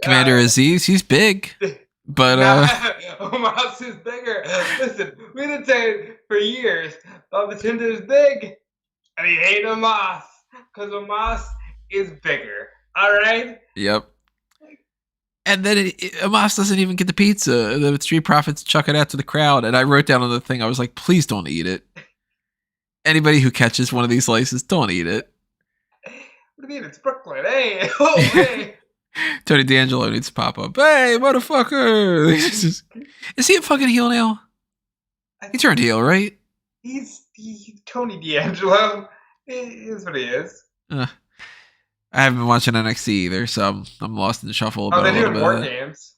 Commander Aziz, he's big. But
Omos is bigger. Listen, we've been saying for years, Baba Tinder is big, and he hates Omos, because Omos is bigger. Alright?
Yep. And then Omos doesn't even get the pizza. The Street Profits chuck it out to the crowd. And I wrote down on the thing, I was like, please don't eat it. Anybody who catches one of these slices, don't eat it.
What do you mean? It's Brooklyn. Hey. Oh, hey.
Tony D'Angelo needs to pop up. Hey, motherfucker. Is he a fucking heel now? He turned heel, right?
He's Tony D'Angelo. He is what he is.
I haven't been watching NXT either, so I'm lost in the shuffle.
Oh, they're doing War Games.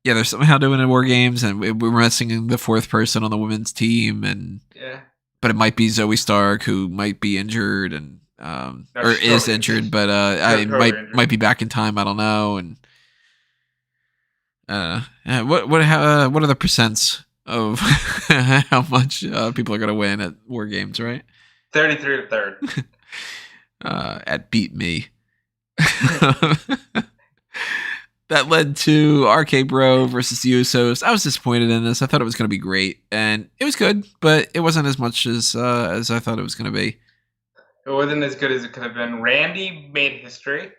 Yeah, they're somehow doing it War Games, and we're missing the fourth person on the women's team, and but it might be Zoe Stark, who might be injured, and or is injured, but I might be back in time. I don't know, and what are the percents of how much people are going to win at War Games? Right,
33 to 3rd.
At Beat Me. That led to RK Bro versus the Usos. I was disappointed in this. I thought it was going to be great, and it was good, but it wasn't as much as I thought it was going to be.
It wasn't as good as it could have been. Randy made history.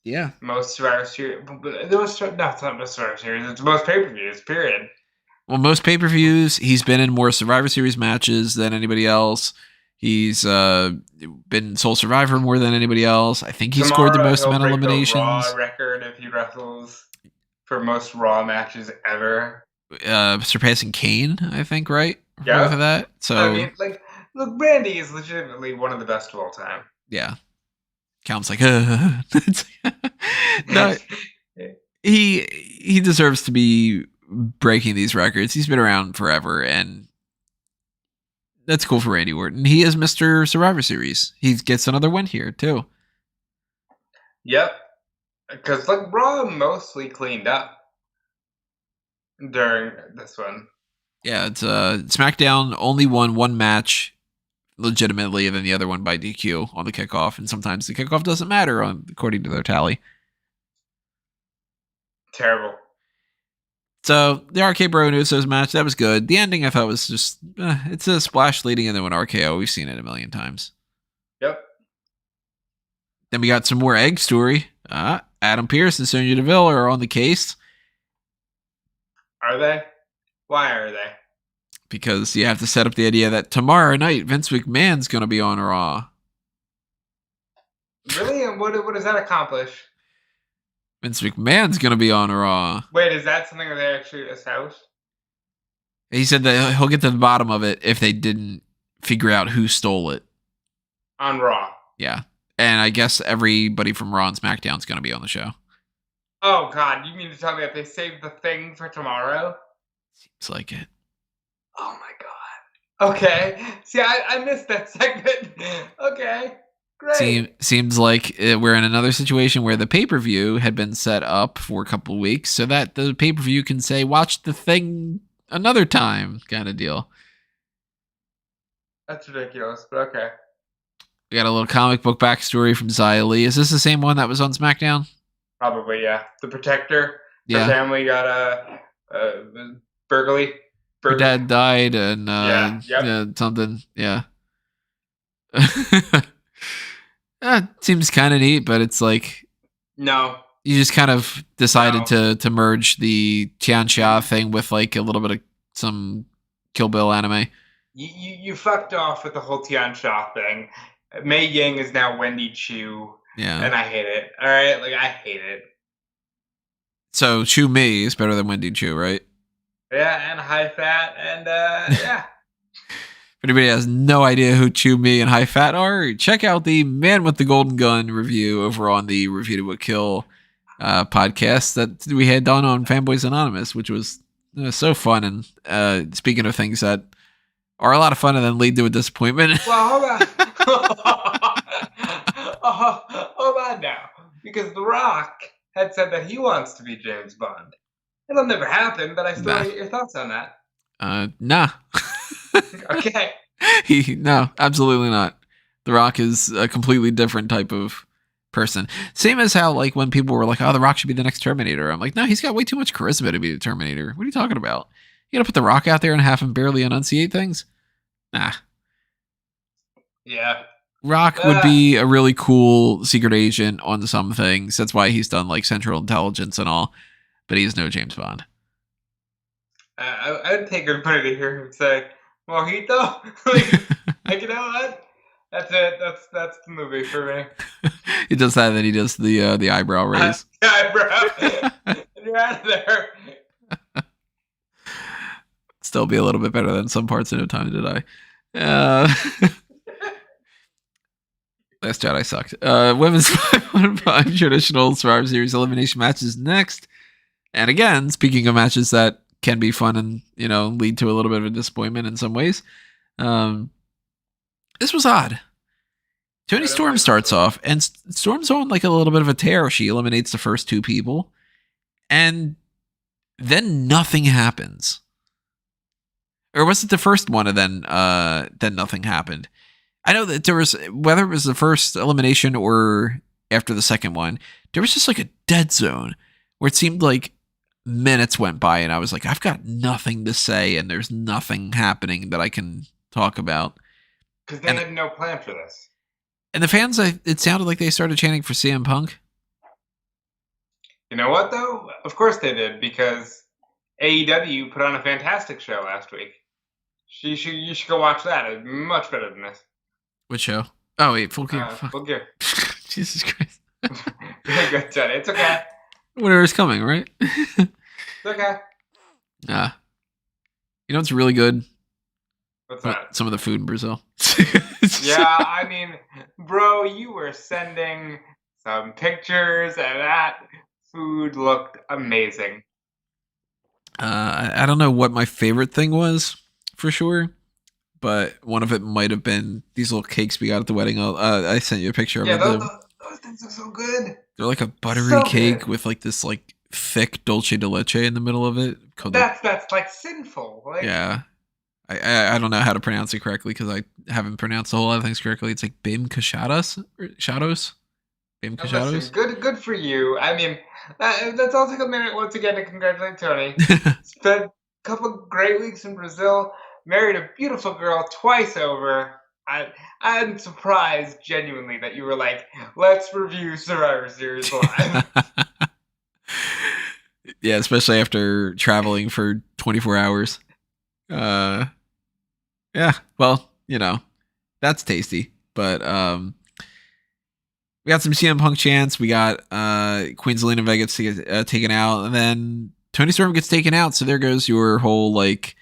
Yeah.
Most Survivor Series. It's not most Survivor Series. It's most pay-per-views, period.
Well, most pay-per-views. He's been in more Survivor Series matches than anybody else. He's been sole survivor more than anybody else. I think he scored the most amount of eliminations.
Raw record if he wrestles for most Raw matches ever.
Surpassing Kane, I think, right?
Yeah.
For that. So
I mean, look, Randy is legitimately one of the best of all time.
Yeah. Count's like, no, he deserves to be breaking these records. He's been around forever, and that's cool for Randy Orton. He is Mr. Survivor Series. He gets another win here, too.
Yep. Because, Raw mostly cleaned up during this one.
Yeah, it's SmackDown only won one match legitimately, and then the other one by DQ on the kickoff. And sometimes the kickoff doesn't matter, according to their tally.
Terrible.
So, the RK Bro and Usos match, that was good. The ending, I thought, was just, it's a splash leading into an RKO. We've seen it a million times.
Yep.
Then we got some more egg story. Adam Pearce and Sonya Deville are on the case.
Are they? Why are they?
Because you have to set up the idea that tomorrow night, Vince McMahon's going to be on Raw.
Really? And what does that accomplish?
Vince McMahon's going to be on Raw.
Wait, is that something that they actually established?
He said that he'll get to the bottom of it if they didn't figure out who stole it.
On Raw.
Yeah. And I guess everybody from Raw and SmackDown is going to be on the show.
Oh, God. You mean to tell me that they saved the thing for tomorrow?
Seems like it.
Oh, my God. Okay. See, I missed that segment. Okay. Great.
Seems like we're in another situation where the pay-per-view had been set up for a couple of weeks so that the pay-per-view can say, watch the thing another time kind of deal.
That's ridiculous, but okay.
We got a little comic book backstory from Xia Li. Is this the same one that was on SmackDown?
Probably, yeah. The Protector, her
Yeah.
family got burglary.
Her dad died and something. Yeah. Seems kind of neat, but it's like
no.
You just kind of decided to merge the Tianxia thing with like a little bit of some Kill Bill anime.
You fucked off with the whole Tianxia thing. Mei Ying is now Wendy Chu.
Yeah.
And I hate it. All right? Like, I hate it.
So Chu Mi is better than Wendy Chu, right?
Yeah, and high fat, and yeah.
If anybody has no idea who Chu Mi and high fat are, check out the Man with the Golden Gun review over on the Review to a Kill podcast that we had done on Fanboys Anonymous, which was so fun. And speaking of things that are a lot of fun and then lead to a disappointment.
Well, hold on. Hold on now. Because The Rock had said that he wants to be James Bond. It'll never happen, but I still want to get your thoughts on that.
Nah.
Okay.
No, absolutely not. The Rock is a completely different type of person. Same as how, like, when people were like, oh, The Rock should be the next Terminator. I'm like, no, he's got way too much charisma to be the Terminator. What are you talking about? You gotta put The Rock out there and have him barely enunciate things? Nah.
Yeah.
Rock would be a really cool secret agent on some things. That's why he's done, like, Central Intelligence and all. But he's no James Bond.
I'd take a minute to hear him say, Mojito? like, you know what? That's it. That's the movie for me.
He does that, and then he does the eyebrow raise.
Eyebrow. And you're out of there.
Still be a little bit better than some parts of No Time to Die. Last Jedi sucked. Women's 5-on-5 traditional Survivor Series elimination matches next. And again, speaking of matches that can be fun and, lead to a little bit of a disappointment in some ways. This was odd. Toni Storm starts off, and Storm's on like a little bit of a tear. She eliminates the first two people, and then nothing happens. Or was it the first one, and then nothing happened? I know that there was, whether it was the first elimination or after the second one, there was just like a dead zone where it seemed like minutes went by, and I was like, I've got nothing to say, and there's nothing happening that I can talk about.
Because they had no plan for this.
And the fans, it sounded like they started chanting for CM Punk.
You know what, though? Of course they did, because AEW put on a fantastic show last week. You should go watch that. It's much better than this.
Which show? Oh, wait, Full Gear.
Full Gear.
Jesus Christ.
Very good, Johnny. It's okay.
Whatever's coming, right?
It's okay.
You know what's really good?
What's that?
Some of the food in Brazil.
Yeah, I mean, bro, you were sending some pictures, and that food looked amazing.
I don't know what my favorite thing was, for sure. But one of it might have been these little cakes we got at the wedding. I sent you a picture of them.
Yeah, those things are so good.
They're like a buttery cake with like this like thick dulce de leche in the middle of it.
That's like sinful. Like,
yeah. I don't know how to pronounce it correctly because I haven't pronounced a whole lot of things correctly. It's like Bim Cachados? Shadows? Bim Cachados?
Good for you. I mean, let's all take a minute once again to congratulate Tony. Spent a couple great weeks in Brazil. Married a beautiful girl twice over. I'm surprised, genuinely, that you were like, let's review Survivor Series live.
Yeah, especially after traveling for 24 hours. Yeah, well, that's tasty. But we got some CM Punk chants. We got Queen Zelina Vega gets taken out. And then Toni Storm gets taken out. So there goes your whole, like,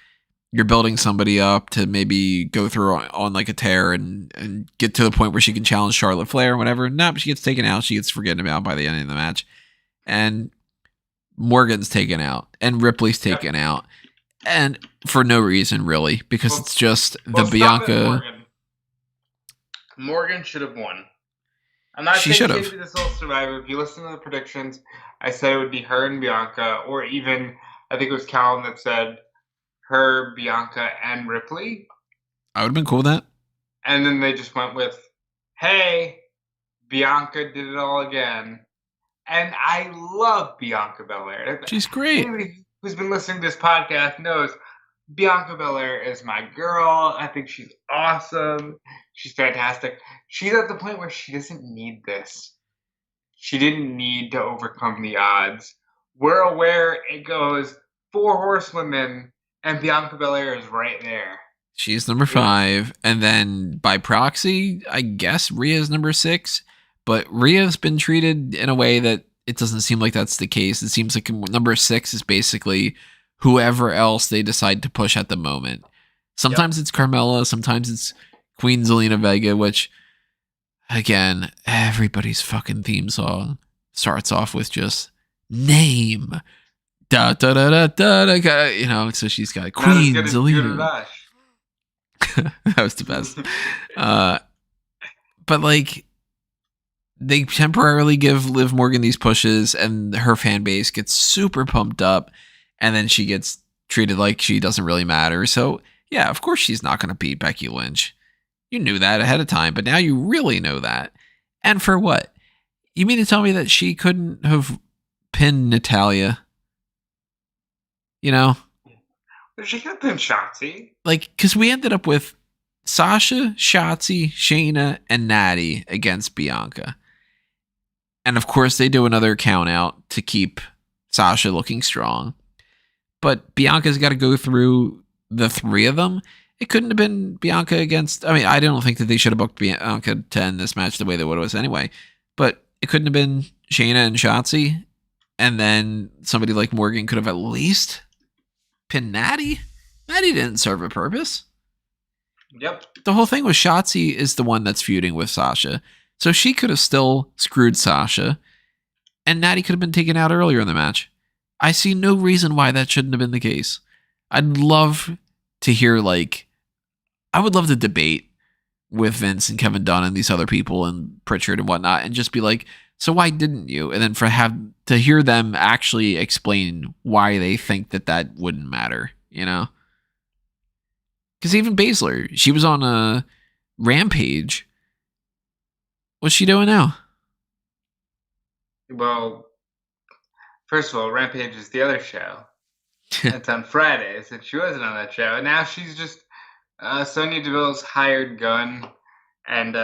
you're building somebody up to maybe go through on like a tear and get to the point where she can challenge Charlotte Flair or whatever. No, but she gets taken out. She gets forgotten about by the end of the match. And Morgan's taken out. And Ripley's taken out. And for no reason, really. Because it's just the Bianca...
Morgan should have won. I'm not saying she should be the sole survivor. If you listen to the predictions, I said it would be her and Bianca. Or even, I think it was Callum that said... her, Bianca, and Ripley.
I would have been cool with that.
And then they just went with, hey, Bianca did it all again. And I love Bianca Belair.
She's great.
Anybody who's been listening to this podcast knows Bianca Belair is my girl. I think she's awesome. She's fantastic. She's at the point where she doesn't need this. She didn't need to overcome the odds. We're aware it goes 4 horsewomen, and Bianca Belair is right there.
She's number 5, and then by proxy, I guess Rhea's number 6. But Rhea's been treated in a way that it doesn't seem like that's the case. It seems like number 6 is basically whoever else they decide to push at the moment. Sometimes it's Carmella, sometimes it's Queen Zelina Vega, which, again, everybody's fucking theme song starts off with just name. Da da da da da da. You know, so she's got Queen Zelina. That was the best. But like, they temporarily give Liv Morgan these pushes, and her fan base gets super pumped up, and then she gets treated like she doesn't really matter. So yeah, of course she's not going to beat Becky Lynch. You knew that ahead of time, but now you really know that. And for what? You mean to tell me that she couldn't have pinned Natalya? You know?
She could have pinned Shotzi.
Like, because we ended up with Sasha, Shotzi, Shayna, and Natty against Bianca. And of course, they do another count out to keep Sasha looking strong. But Bianca's got to go through the 3 of them. It couldn't have been Bianca against... I mean, I don't think that they should have booked Bianca to end this match the way that it was anyway. But it couldn't have been Shayna and Shotzi. And then somebody like Morgan could have at least pinned Natty. Natty didn't serve a purpose.
Yep.
The whole thing was Shotzi is the one that's feuding with Sasha. So she could have still screwed Sasha. And Natty could have been taken out earlier in the match. I see no reason why that shouldn't have been the case. I'd love to hear, like... I would love to debate with Vince and Kevin Dunn and these other people and Pritchard and whatnot and just be like, so why didn't you? And then to hear them actually explain why they think that wouldn't matter, you know? Because even Baszler, she was on a Rampage. What's she doing now?
Well, first of all, Rampage is the other show. It's on Fridays, and she wasn't on that show. And now she's just Sonya Deville's hired gun, and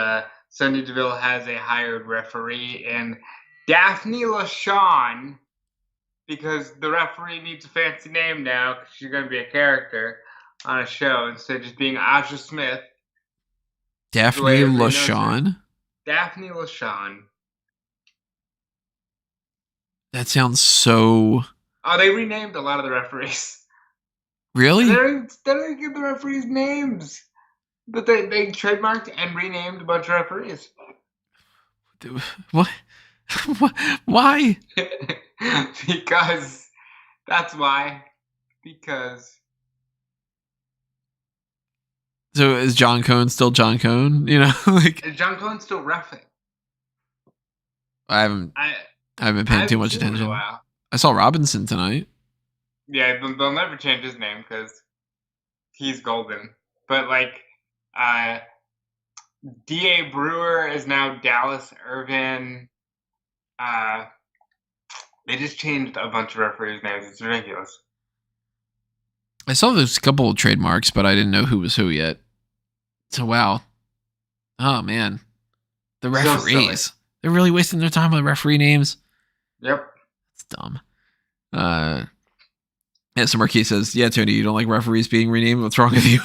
Sonya Deville has a hired referee in Daphne LaShawn, because the referee needs a fancy name now, because she's going to be a character on a show instead of just being Aja Smith.
Daphne LaShawn?
Daphne LaShawn.
That sounds so...
Oh, they renamed a lot of the referees.
Really?
They don't give the referees names. But they trademarked and renamed a bunch of referees.
What? Why?
Because. That's why. Because.
So is John Cone still John Cone? You know, like,
is John Cone still reffing?
I haven't been paying too much attention. I saw Robinson tonight.
Yeah, they'll never change his name because he's golden. But like, D.A. Brewer is now Dallas Irvin. They just changed a bunch of referees' names. It's ridiculous.
I saw there's a couple of trademarks, but I didn't know who was who yet. So wow. Oh man. The referees. They're really wasting their time on referee names.
Yep.
It's dumb. Yeah, so Marquis says, yeah, Tony, you don't like referees being renamed? What's wrong with you?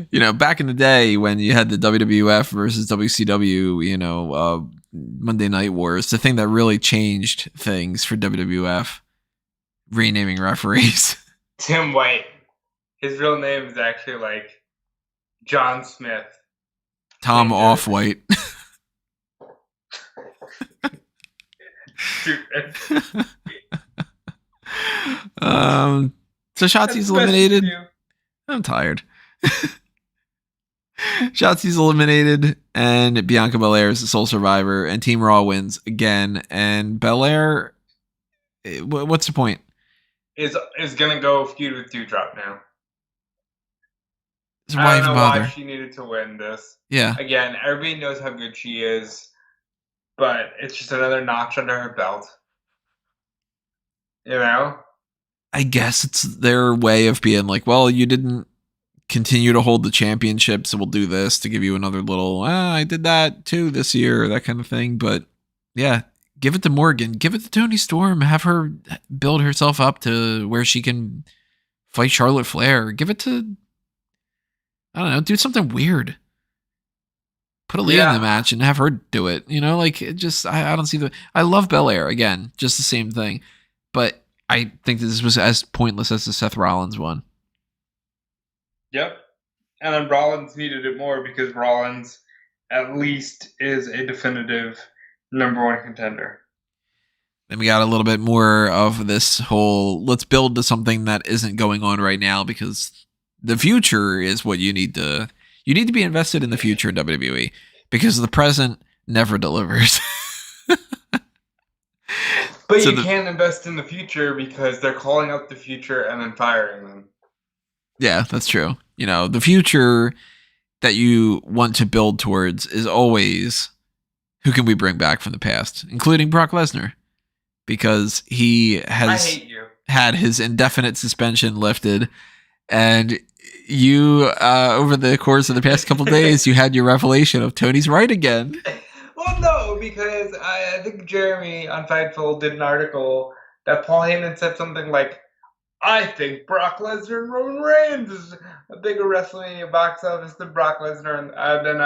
You know, back in the day when you had the WWF versus WCW, Monday Night Wars, the thing that really changed things for WWF, renaming referees.
Tim White. His real name is actually like John Smith.
Tom Off-White. So Shotzi's eliminated. I'm tired. Shotzi's eliminated, and Bianca Belair is the sole survivor, and Team Raw wins again. And Belair, what's the point?
Is gonna go feud with Dewdrop now.
So
I
why
don't
even
know why
bother?
she needed to win this.
Yeah.
Again, everybody knows how good she is, but it's just another notch under her belt. You know?
I guess it's their way of being like, well, you didn't continue to hold the championship, so we'll do this to give you another little, I did that too this year, that kind of thing. But yeah, give it to Morgan. Give it to Toni Storm. Have her build herself up to where she can fight Charlotte Flair. Give it to, I don't know, do something weird. Put Aaliyah in the match and have her do it. You know, like, it just, I don't see the, I love Belair, again, just the same thing. But I think that this was as pointless as the Seth Rollins one.
Yep. And then Rollins needed it more because Rollins at least is a definitive number one contender.
Then we got a little bit more of this whole, let's build to something that isn't going on right now, because the future is what you need to be invested in the future in WWE, because the present never delivers.
But so you can't invest in the future because they're calling out the future and then firing them.
Yeah, that's true. You know, the future that you want to build towards is always, who can we bring back from the past, including Brock Lesnar, because he has had his indefinite suspension lifted, and you, over the course of the past couple days, you had your revelation of Tony's right again.
Well, no, because I think Jeremy on Fightful did an article that Paul Heyman said something like, I think Brock Lesnar and Roman Reigns is a bigger WrestleMania box office than Brock Lesnar and then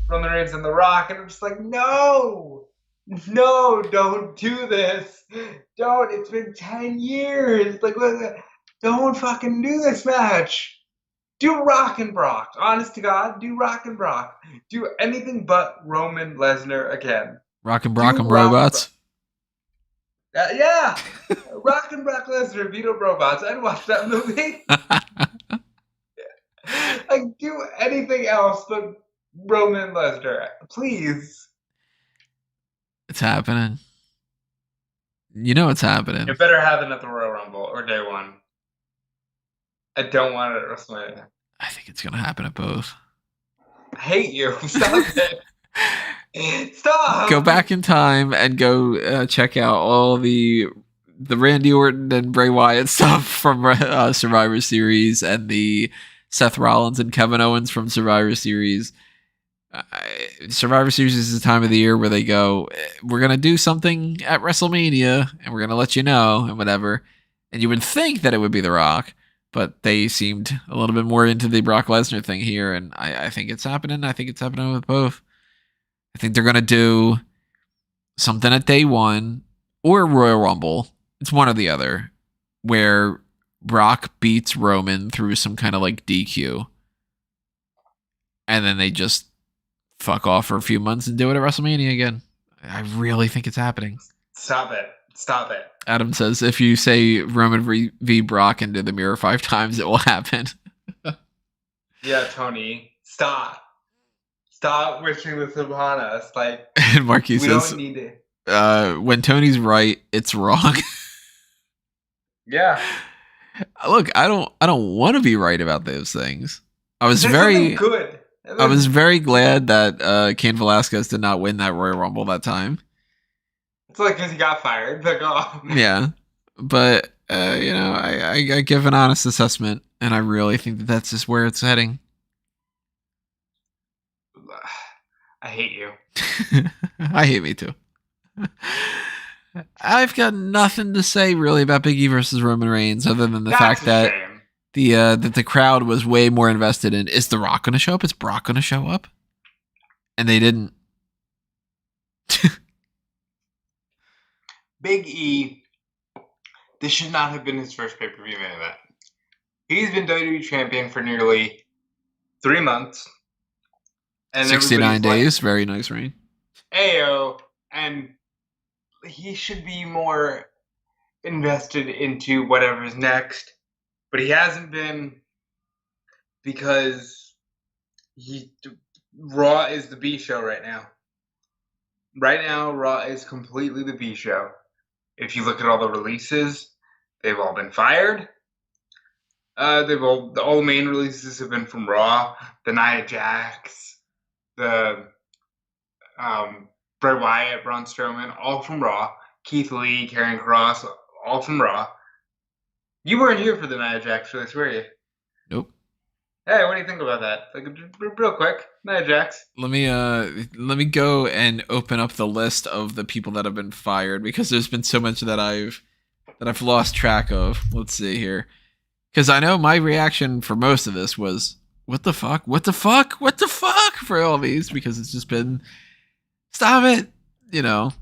Roman Reigns and The Rock. And I'm just like, no, don't do this. Don't. It's been 10 years. Like, don't fucking do this match. Do Rock and Brock. Honest to God, do Rock and Brock. Do anything but Roman Lesnar again.
Rock and Brock and robots.
Yeah. Rock and Brock Lesnar, Vito Robots. I'd watch that movie. Like, do anything else but Roman Lesnar. Please.
It's happening. You know it's happening.
It better happen at the Royal Rumble or Day One. I don't want it at WrestleMania.
I think it's going to happen at both.
I hate you. Stop it. Stop.
Go back in time and go check out all the Randy Orton and Bray Wyatt stuff from Survivor Series and the Seth Rollins and Kevin Owens from Survivor Series. Survivor Series is the time of the year where they go, we're going to do something at WrestleMania and we're going to let you know and whatever. And you would think that it would be The Rock, but they seemed a little bit more into the Brock Lesnar thing here. And I think it's happening. I think it's happening with both. I think they're going to do something at Day One or Royal Rumble. It's one or the other, where Brock beats Roman through some kind of like DQ. And then they just fuck off for a few months and do it at WrestleMania again. I really think it's happening.
Stop it. Stop it.
Adam says, if you say Roman v. Brock into the mirror 5 times, it will happen.
Yeah, Tony. Stop. Stop wishing this upon us. Like,
and Marky says,
don't need it.
When Tony's right, it's wrong.
Yeah.
Look, I don't want to be right about those things. I was
That's
very
good.
I was very glad that Cain Velasquez did not win that Royal Rumble that time.
It's like because he got fired. Like, oh.
Yeah, but you know, I give an honest assessment, and I really think that that's just where it's heading.
I hate you.
I hate me too. I've got nothing to say really about Big E versus Roman Reigns, other than the fact that the crowd was way more invested in, is The Rock going to show up? Is Brock going to show up? And they didn't.
Big E, this should not have been his first pay-per-view main event. He's been WWE champion for nearly 3 months.
And 69 days. Like, very nice reign.
Ayo. And he should be more invested into whatever's next. But he hasn't been, because Raw is the B show right now. Right now, Raw is completely the B show. If you look at all the releases, they've all been fired. All the main releases have been from Raw. The Nia Jax, the Bray Wyatt, Braun Strowman, all from Raw. Keith Lee, Karrion Kross, all from Raw. You weren't here for the Nia Jax release, were you?
Nope.
Hey, what do you think about that? Like, real quick, Nia Jax.
Let me go and open up the list of the people that have been fired because there's been so much that I've lost track of. Let's see here. Because I know my reaction for most of this was, what the fuck? What the fuck? What the fuck for all these? Because it's just been, stop it, you know.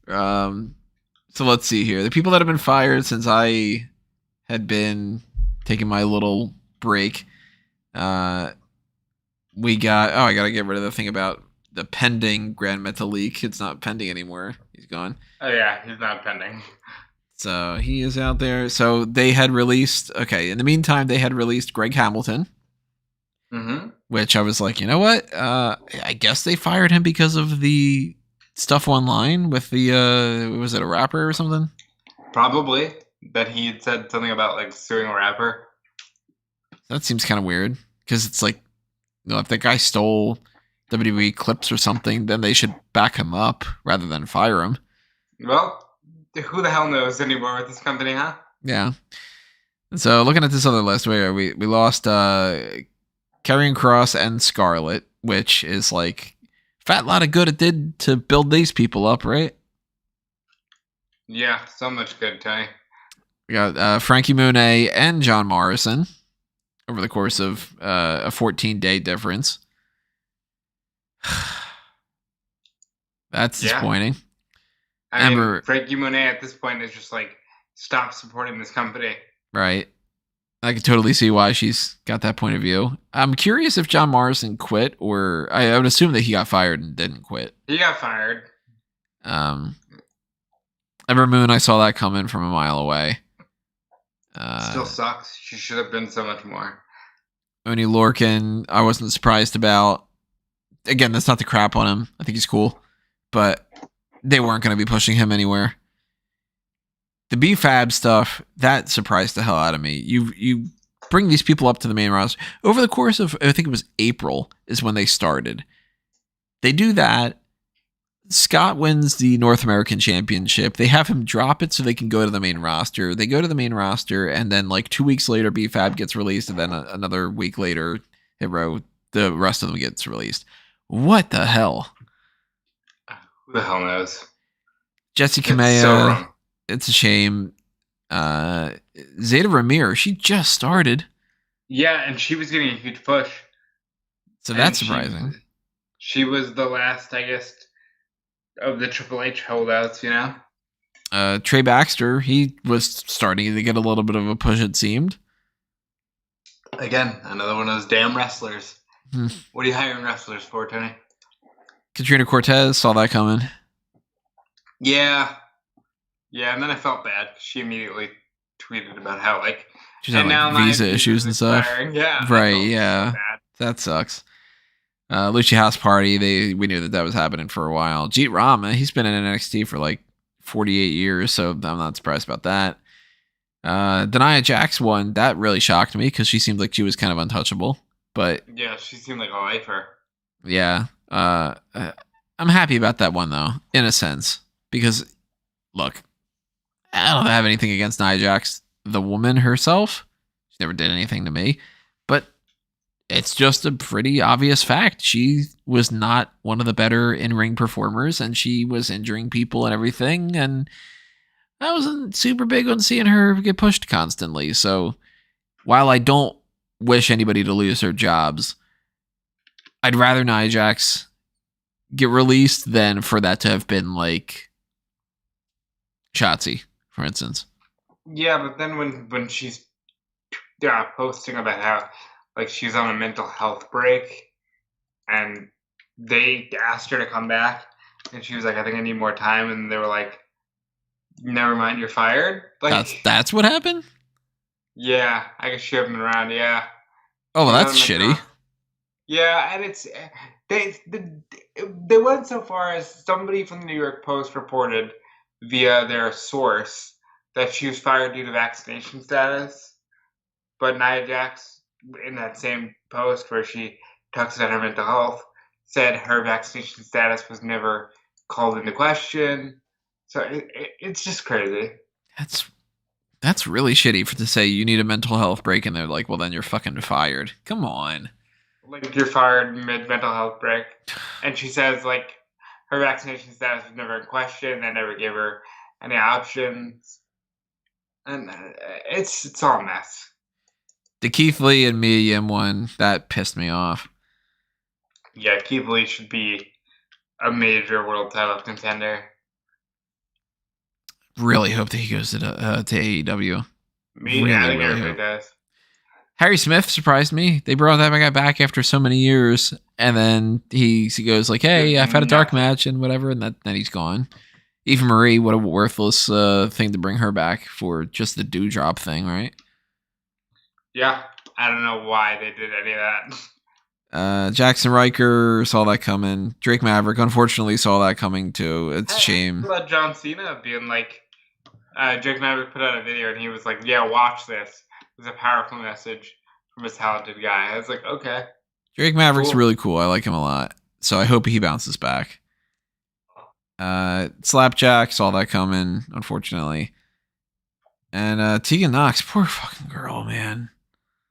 So let's see here. The people that have been fired since I had been taking my little break. We got, I gotta get rid of the thing about the pending Grand Metalik. It's not pending anymore. He's gone.
Oh yeah, he's not pending.
So he is out there. So they had released, in the meantime, they had released Greg Hamilton.
Mm-hmm.
Which I was like, you know what? I guess they fired him because of the stuff online with the, was it a rapper or something?
Probably. That he had said something about like suing a rapper.
That seems kind of weird. Because it's like, if the guy stole WWE clips or something, then they should back him up rather than fire him.
Well, who the hell knows anymore with this company, huh?
Yeah. So looking at this other list, we lost Karrion Kross and Scarlett, which is like fat lot of good it did to build these people up, right?
Yeah, so much good, Tony.
We got Frankie Monet and John Morrison over the course of a 14-day difference. That's disappointing.
I mean, Frankie Monet at this point is just like, stop supporting this company.
Right. I could totally see why she's got that point of view. I'm curious if John Morrison quit, or I would assume that he got fired and didn't quit.
He got fired.
Ember Moon, I saw that coming from a mile away.
Still sucks. She should have been so much more.
Oney Lorcan, I wasn't surprised about. Again, that's not the crap on him. I think he's cool. But they weren't going to be pushing him anywhere. The B-Fab stuff, that surprised the hell out of me. You bring these people up to the main roster. Over the course of, I think it was April, is when they started. They do that. Scott wins the North American Championship. They have him drop it so they can go to the main roster. They go to the main roster, and then like 2 weeks later, B-Fab gets released, and then another week later, the rest of them gets released. What the hell?
Who the hell knows?
Jesse Kamea, it's a shame. Zeta Ramir, she just started.
Yeah, and she was getting a huge push.
So that's surprising.
She was the last, I guess, of the Triple H holdouts, you know?
Trey Baxter, he was starting to get a little bit of a push, it seemed.
Again, another one of those damn wrestlers. What are you hiring wrestlers for, Tony?
Katrina Cortez, saw that coming.
Yeah. Yeah, and then I felt bad. She immediately tweeted about how, like,
she's had like visa issues and stuff.
Yeah.
Right, yeah. So that sucks. Lucha House Party, we knew that was happening for a while. Jeet Rama, he's been in NXT for like 48 years, so I'm not surprised about that. The Nia Jax one, that really shocked me because she seemed like she was kind of untouchable. But
yeah, she seemed like a lifer.
Yeah. I'm happy about that one, though, in a sense. Because, look, I don't have anything against Nia Jax, the woman herself. She never did anything to me. But it's just a pretty obvious fact. She was not one of the better in-ring performers, and she was injuring people and everything. And I wasn't super big on seeing her get pushed constantly. So while I don't wish anybody to lose their jobs, I'd rather Nia Jax get released than for that to have been like Shotzi, for instance.
Yeah, but then when she's posting about how like she's on a mental health break and they asked her to come back and she was like, I think I need more time, and they were like, never mind, you're fired. Like
that's what happened?
Yeah, I guess she hasn't been around, yeah.
Oh, well, that's shitty.
Yeah, and it's they went so far as somebody from the New York Post reported via their source that she was fired due to vaccination status. But Nia Jax, in that same post where she talks about her mental health, said her vaccination status was never called into question. So it's just crazy.
That's really shitty to say you need a mental health break, and they're like, well, then you're fucking fired. Come on.
Like, you're fired mid mental health break. And she says, like, her vaccination status was never in question. They never gave her any options. And it's all a mess.
The Keith Lee and Mia Yim one, that pissed me off.
Yeah, Keith Lee should be a major world title contender.
Really hope that he goes to AEW.
Me, I think everybody does.
Harry Smith surprised me. They brought that guy back after so many years, and then he goes like, "Hey, I've had a dark match and whatever," and then he's gone. Eva Marie, what a worthless thing to bring her back for just the dewdrop thing, right?
Yeah, I don't know why they did any of that.
Jackson Riker saw that coming. Drake Maverick, unfortunately, saw that coming too. It's a shame.
About John Cena being like, Drake Maverick put out a video and he was like, "Yeah, watch this. It's a powerful message from a talented guy." I was like, okay.
Drake Maverick's really cool. I like him a lot. So I hope he bounces back. Slapjack saw that coming, unfortunately. And Tegan Knox, poor fucking girl, man.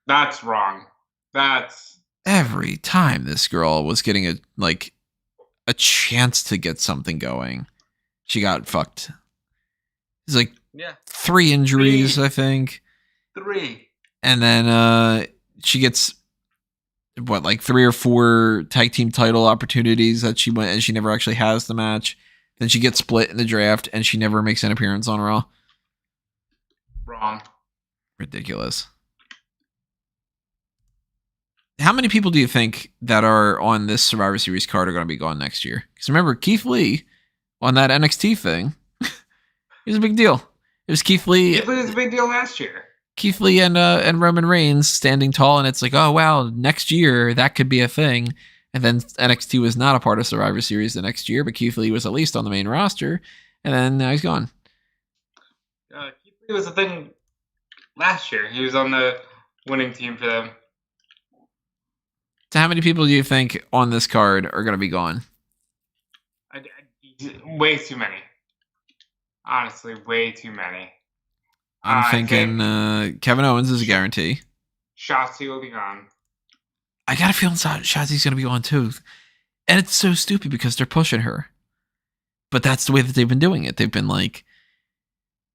That's wrong. That's
every time this girl was getting a chance to get something going, she got fucked. It's like 3 injuries, I think.
3.
And then she gets 3 or 4 tag team title opportunities that she went, and she never actually has the match. Then she gets split in the draft, and she never makes an appearance on Raw.
Wrong.
Ridiculous. How many people do you think that are on this Survivor Series card are going to be gone next year? Because remember, Keith Lee on that NXT thing, it was a big deal. It was Keith Lee.
Keith Lee was a big deal last year.
Keith Lee and Roman Reigns standing tall, and it's like, oh wow, next year that could be a thing. And then NXT was not a part of Survivor Series the next year, but Keith Lee was at least on the main roster, and then now he's gone.
Keith Lee was a thing last year. He was on the winning team for them.
So how many people do you think on this card are going to be gone?
Way too many. Honestly, way too many.
I'm thinking Kevin Owens is a guarantee.
Shotzi will be gone.
I got a feeling Shotzi's going to be gone too. And it's so stupid because they're pushing her. But that's the way that they've been doing it. They've been like,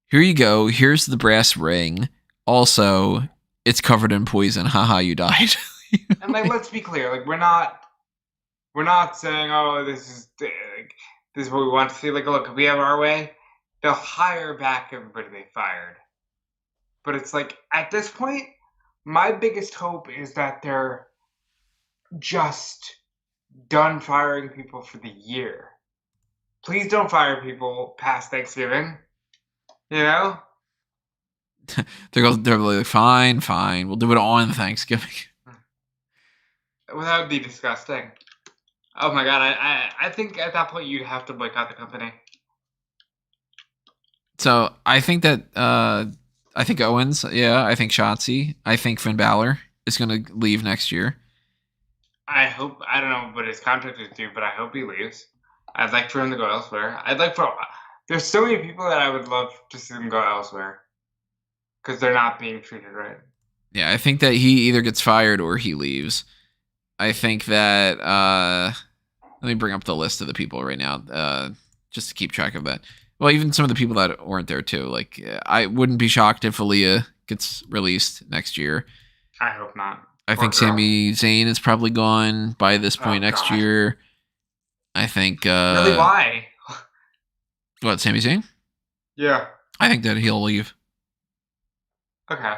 here you go. Here's the brass ring. Also, it's covered in poison. Haha, you died.
And let's be clear. We're not saying, oh, this is what we want to see. Look, if we have our way, they'll hire back everybody they fired. But it's at this point, my biggest hope is that they're just done firing people for the year. Please don't fire people past Thanksgiving. You know?
They're like, fine. We'll do it on Thanksgiving.
Well, that would be disgusting. Oh my god, I think at that point you'd have to boycott the company.
So I think that I think Owens, I think Shotzi, I think Finn Balor is going to leave next year.
I don't know what his contract is due, but I hope he leaves. I'd like for him to go elsewhere. There's so many people that I would love to see them go elsewhere. Because they're not being treated right.
Yeah, I think that he either gets fired or he leaves. I think that, let me bring up the list of the people right now, just to keep track of that. Well, even some of the people that weren't there too. I wouldn't be shocked if Aaliyah gets released next year.
I hope not.
I think Sami Zayn is probably gone by this point next year. I think...
really, why?
What, Sami Zayn?
Yeah.
I think that he'll leave.
Okay.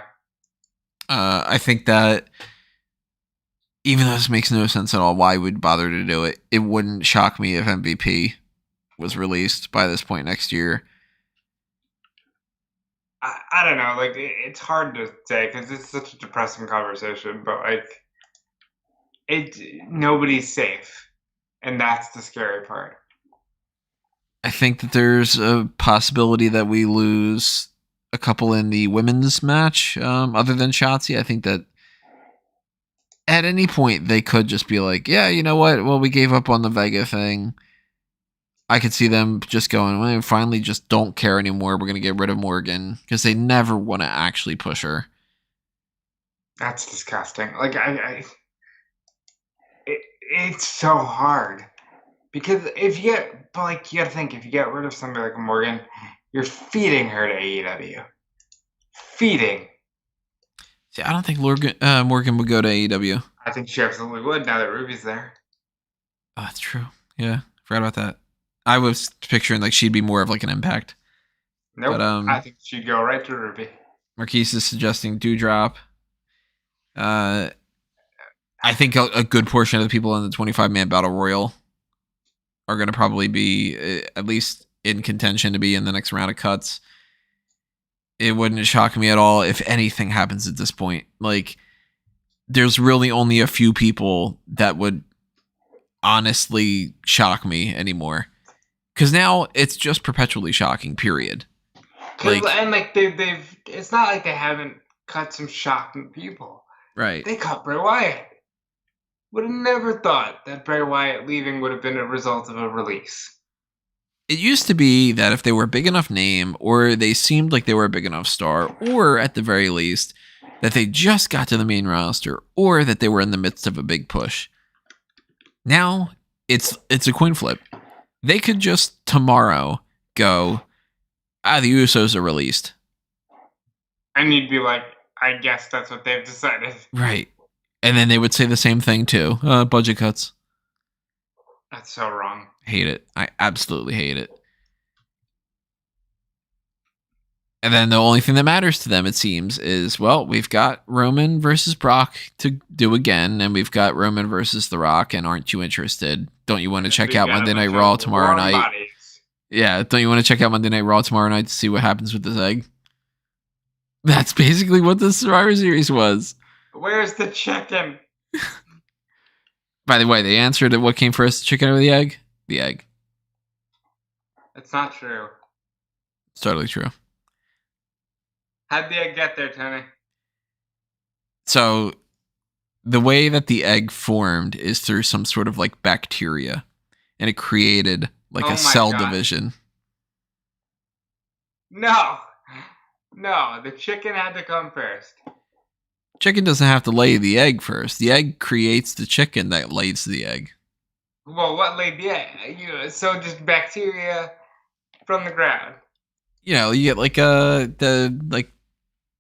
I think that even though this makes no sense at all, why would bother to do it? It wouldn't shock me if MVP was released by this point next year.
I don't know. It's hard to say because it's such a depressing conversation, but nobody's safe, and that's the scary part.
I think that there's a possibility that we lose a couple in the women's match, other than Shotzi. I think that at any point they could just be like, yeah, you know what? Well, we gave up on the Vega thing. I could see them just going, well, we finally just don't care anymore. We're going to get rid of Morgan because they never want to actually push her.
That's disgusting. Like, it's so hard. Because if you get, but like, you gotta think, if you get rid of somebody like Morgan, you're feeding her to AEW. Feeding.
See, I don't think Morgan would go to AEW.
I think she absolutely would now that Ruby's there.
Oh, that's true. Yeah, forgot about that. I was picturing like she'd be more of like an Impact.
Nope.
But,
I think she'd go right to Ruby.
Marquise is suggesting Dewdrop. I think a good portion of the people in the 25-man Battle Royal are going to probably be at least in contention to be in the next round of cuts. It wouldn't shock me at all if anything happens at this point. Like, there's really only a few people that would honestly shock me anymore. Because now it's just perpetually shocking, period.
Like, and like they've it's not like they haven't cut some shocking people.
Right.
They cut Bray Wyatt. Would have never thought that Bray Wyatt leaving would have been a result of a release.
It used to be that if they were a big enough name, or they seemed like they were a big enough star, or at the very least, that they just got to the main roster, or that they were in the midst of a big push. Now, it's a coin flip. They could just tomorrow go, the Usos are released.
And you'd be like, I guess that's what they've decided.
Right. And then they would say the same thing too. Budget cuts.
That's so wrong.
Hate it. I absolutely hate it. And then the only thing that matters to them, it seems, is, well, we've got Roman versus Brock to do again, and we've got Roman versus The Rock, and aren't you interested? Don't you want to check out Monday Night Raw tomorrow night? Bodies. Yeah, don't you want to check out Monday Night Raw tomorrow night to see what happens with this egg? That's basically what the Survivor Series was.
Where's the chicken?
By the way, they answered what came first, the chicken or the egg? The egg.
It's not true.
It's totally true.
How'd the egg get there, Tony?
So, the way that the egg formed is through some sort of like bacteria. And it created like a cell division.
No, the chicken had to come first.
Chicken doesn't have to lay the egg first. The egg creates the chicken that lays the egg.
Well, what laid the egg? So just bacteria from the ground.
You know, you get like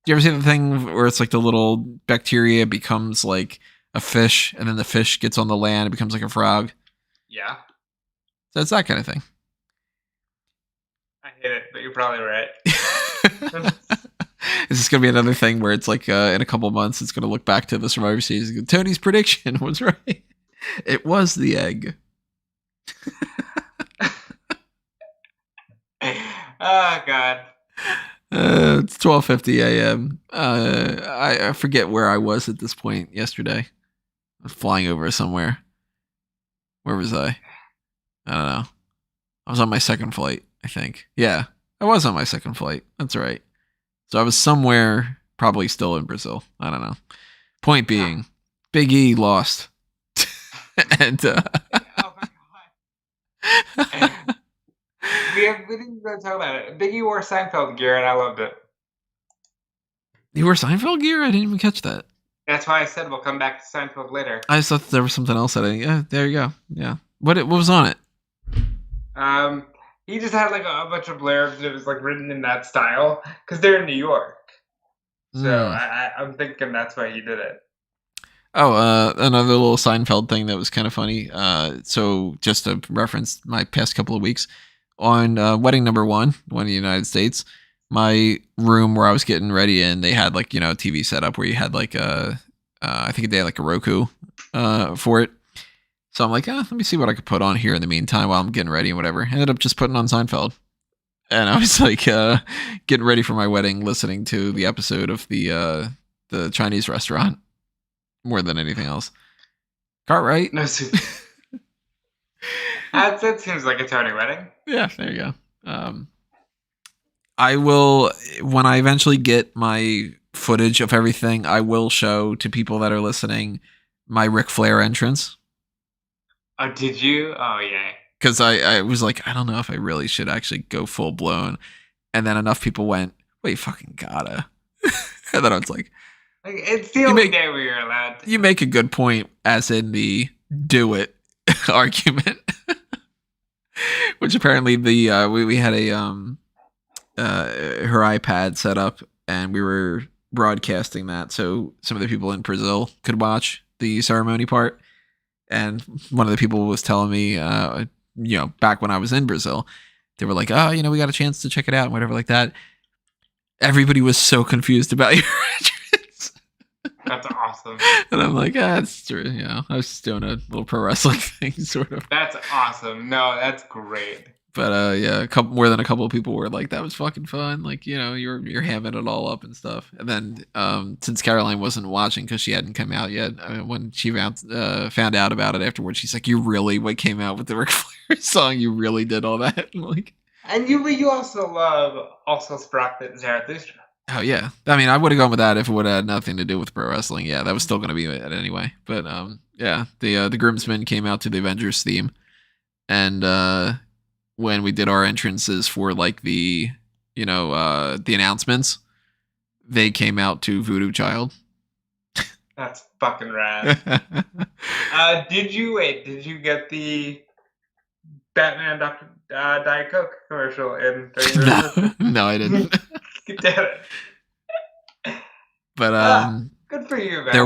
you ever see the thing where it's like the little bacteria becomes like a fish, and then the fish gets on the land, it becomes like a frog?
Yeah.
So it's that kind of thing.
I hate it, but you're probably right.
Is this going to be another thing where it's like in a couple of months, it's going to look back to the Survivor Series and go, Tony's prediction was right. It was the egg.
Oh, God.
It's 12:50 a.m. I forget where I was at this point yesterday. I was flying over somewhere. Where was I? I don't know. I was on my second flight, I think. Yeah, I was on my second flight. That's right. So I was somewhere, probably still in Brazil. I don't know. Point being, Big E lost. And
oh my God. We didn't even talk about it. Big E wore Seinfeld gear, and I loved it.
You wore Seinfeld gear? I didn't even catch that.
That's why I said we'll come back to Seinfeld later.
I just thought there was something else that yeah, there you go. Yeah. What was on it?
He just had like a bunch of blurbs that was like written in that style because they're in New York. So I'm thinking that's why he did it.
Oh, another little Seinfeld thing that was kind of funny. So just to reference my past couple of weeks on wedding number one in the United States, my room where I was getting ready in, they had like, a TV setup where you had like I think they had like a Roku for it. So I'm like, let me see what I could put on here in the meantime while I'm getting ready and whatever. Ended up just putting on Seinfeld. And I was like getting ready for my wedding, listening to the episode of the Chinese restaurant more than anything else. Cartwright?
No, that seems like a Tony wedding.
Yeah, there you go. I will, when I eventually get my footage of everything, I will show to people that are listening my Ric Flair entrance.
Oh, did you? Oh, yeah.
Because I was like, I don't know if I really should actually go full blown. And then enough people went, well, you fucking gotta. And then I was like
it's the only day where you're allowed to.
You make a good point, as in the do it argument. Which apparently we had a her iPad set up and we were broadcasting that so some of the people in Brazil could watch the ceremony part. And one of the people was telling me, back when I was in Brazil, they were like, oh, we got a chance to check it out and whatever like that. Everybody was so confused about your entrance.
That's awesome.
And I'm like, that's true. I was just doing a little pro wrestling thing, sort of.
That's awesome. No, that's great.
But more than a couple of people were like, that was fucking fun. Like, you're hamming it all up and stuff. And then since Caroline wasn't watching because she hadn't come out yet, when she found out about it afterwards, she's like, you really came out with the Ric Flair song? You really did all that? I'm like,
and you also love Sprock Zarathustra.
Oh, yeah. I mean, I would have gone with that if it would have had nothing to do with pro wrestling. Yeah, that was still going to be it anyway. But, the groomsmen came out to the Avengers theme. And when we did our entrances for, the announcements, they came out to Voodoo Child.
That's fucking rad. Did you get the Batman Dr. Diet Coke commercial in 30 minutes?
No, I didn't.
Damn it.
But
good for you, man.
There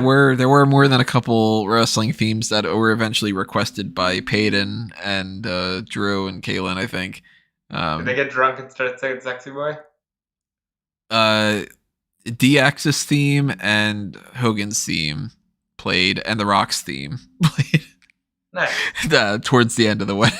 were more than a couple wrestling themes that were eventually requested by Peyton and Drew and Kaylin, I think.
Did they get drunk and start saying "Sexy Boy"?
DX's theme and Hogan's theme played, and The Rock's theme played.
Nice.
Towards the end of the wedding.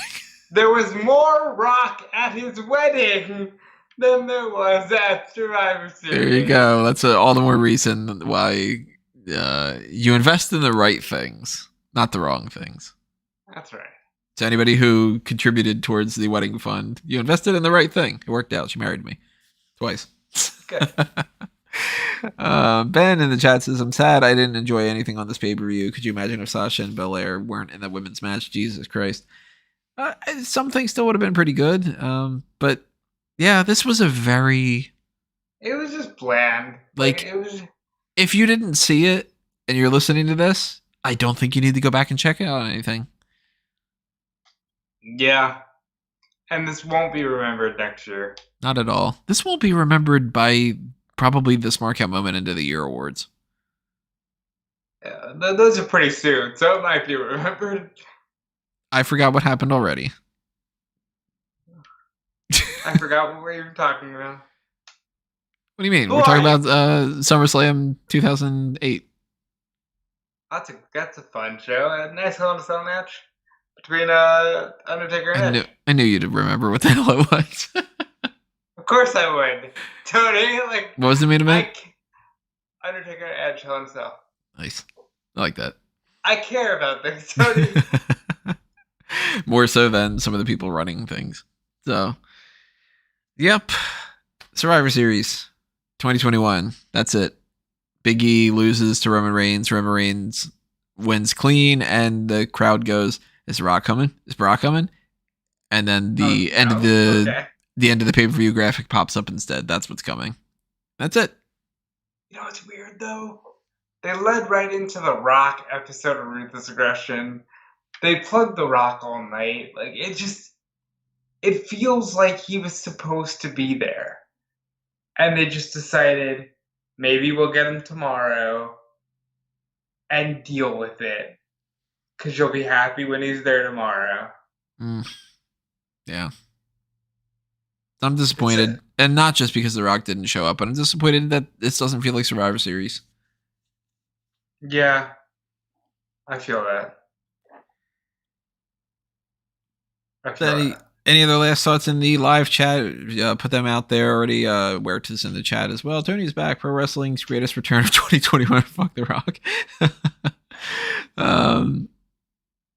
There was more Rock at his wedding than there was at Survivor Series.
There you go. That's all the more reason why you invest in the right things, not the wrong things.
That's right.
To anybody who contributed towards the wedding fund, you invested in the right thing. It worked out. She married me twice.
Good.
Ben in the chat says, I'm sad I didn't enjoy anything on this pay-per-view. Could you imagine if Sasha and Belair weren't in the women's match? Jesus Christ. Some things still would have been pretty good. But yeah, this was it
was just bland. It was.
If you didn't see it and you're listening to this, I don't think you need to go back and check out anything.
Yeah. And this won't be remembered next year.
Not at all. This won't be remembered by probably the Smark Out Moment Into the Year awards.
Yeah, those are pretty soon, so it might be remembered.
I forgot what happened already.
I forgot what we were talking about.
What do you mean? We're talking about SummerSlam 2008.
That's a fun show. A nice Hell in a Cell match between Undertaker and Edge.
I knew you'd remember what the hell it was.
Of course I would. Tony,
what was the main event?
Undertaker and Edge, Hell in a Cell.
Nice. I like that.
I care about things, Tony.
More so than some of the people running things. So, yep. Survivor Series 2021. That's it. Big E loses to Roman Reigns. Roman Reigns wins clean, and the crowd goes, "Is Rock coming? Is Brock coming?" And then the end of the pay-per-view graphic pops up instead. That's what's coming. That's it.
You know what's weird though? They led right into the Rock episode of Ruthless Aggression. They plugged the Rock all night. It feels like he was supposed to be there. And they just decided, maybe we'll get him tomorrow and deal with it. Because you'll be happy when he's there tomorrow.
Yeah. I'm disappointed. And not just because The Rock didn't show up, but I'm disappointed that this doesn't feel like Survivor Series.
Yeah. I feel that.
Any other last thoughts in the live chat? Put them out there already. Where it's in the chat as well. Tony's back. Pro Wrestling's greatest return of 2021. Fuck The Rock.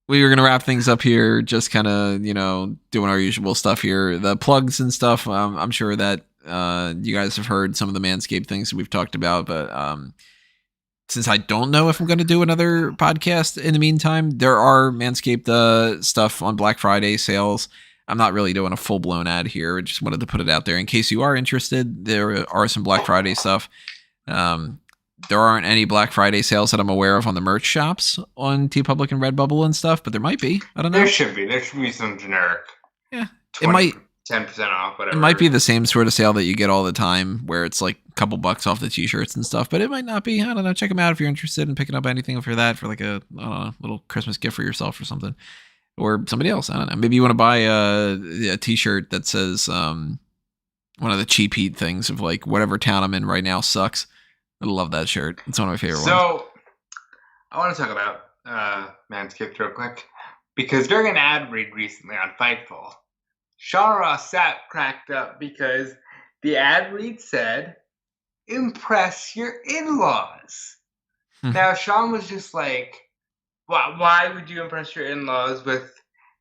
We were going to wrap things up here. Just kind of, doing our usual stuff here. The plugs and stuff. I'm sure that you guys have heard some of the Manscaped things that we've talked about, but since I don't know if I'm going to do another podcast in the meantime, there are Manscaped stuff on Black Friday sales. I'm not really doing a full-blown ad here. I just wanted to put it out there in case you are interested. There are some Black Friday stuff. There aren't any Black Friday sales that I'm aware of on the merch shops on TeePublic and Redbubble and stuff, but there might be. I don't know.
There should be. There should be some generic.
Yeah.
10% off, whatever.
It might be the same sort of sale that you get all the time where it's like a couple bucks off the t-shirts and stuff, but it might not be. I don't know. Check them out if you're interested in picking up anything for that, for like a little Christmas gift for yourself or something, or somebody else. I don't know. Maybe you want to buy a t-shirt that says one of the cheap heat things of like whatever town I'm in right now sucks. I love that shirt. It's one of my favorite ones.
So I want to talk about Manscaped real quick because during an ad read recently on Fightful, Sean Ross Sapp cracked up because the ad read said, "Impress your in-laws." Now, Sean was just like, why would you impress your in-laws with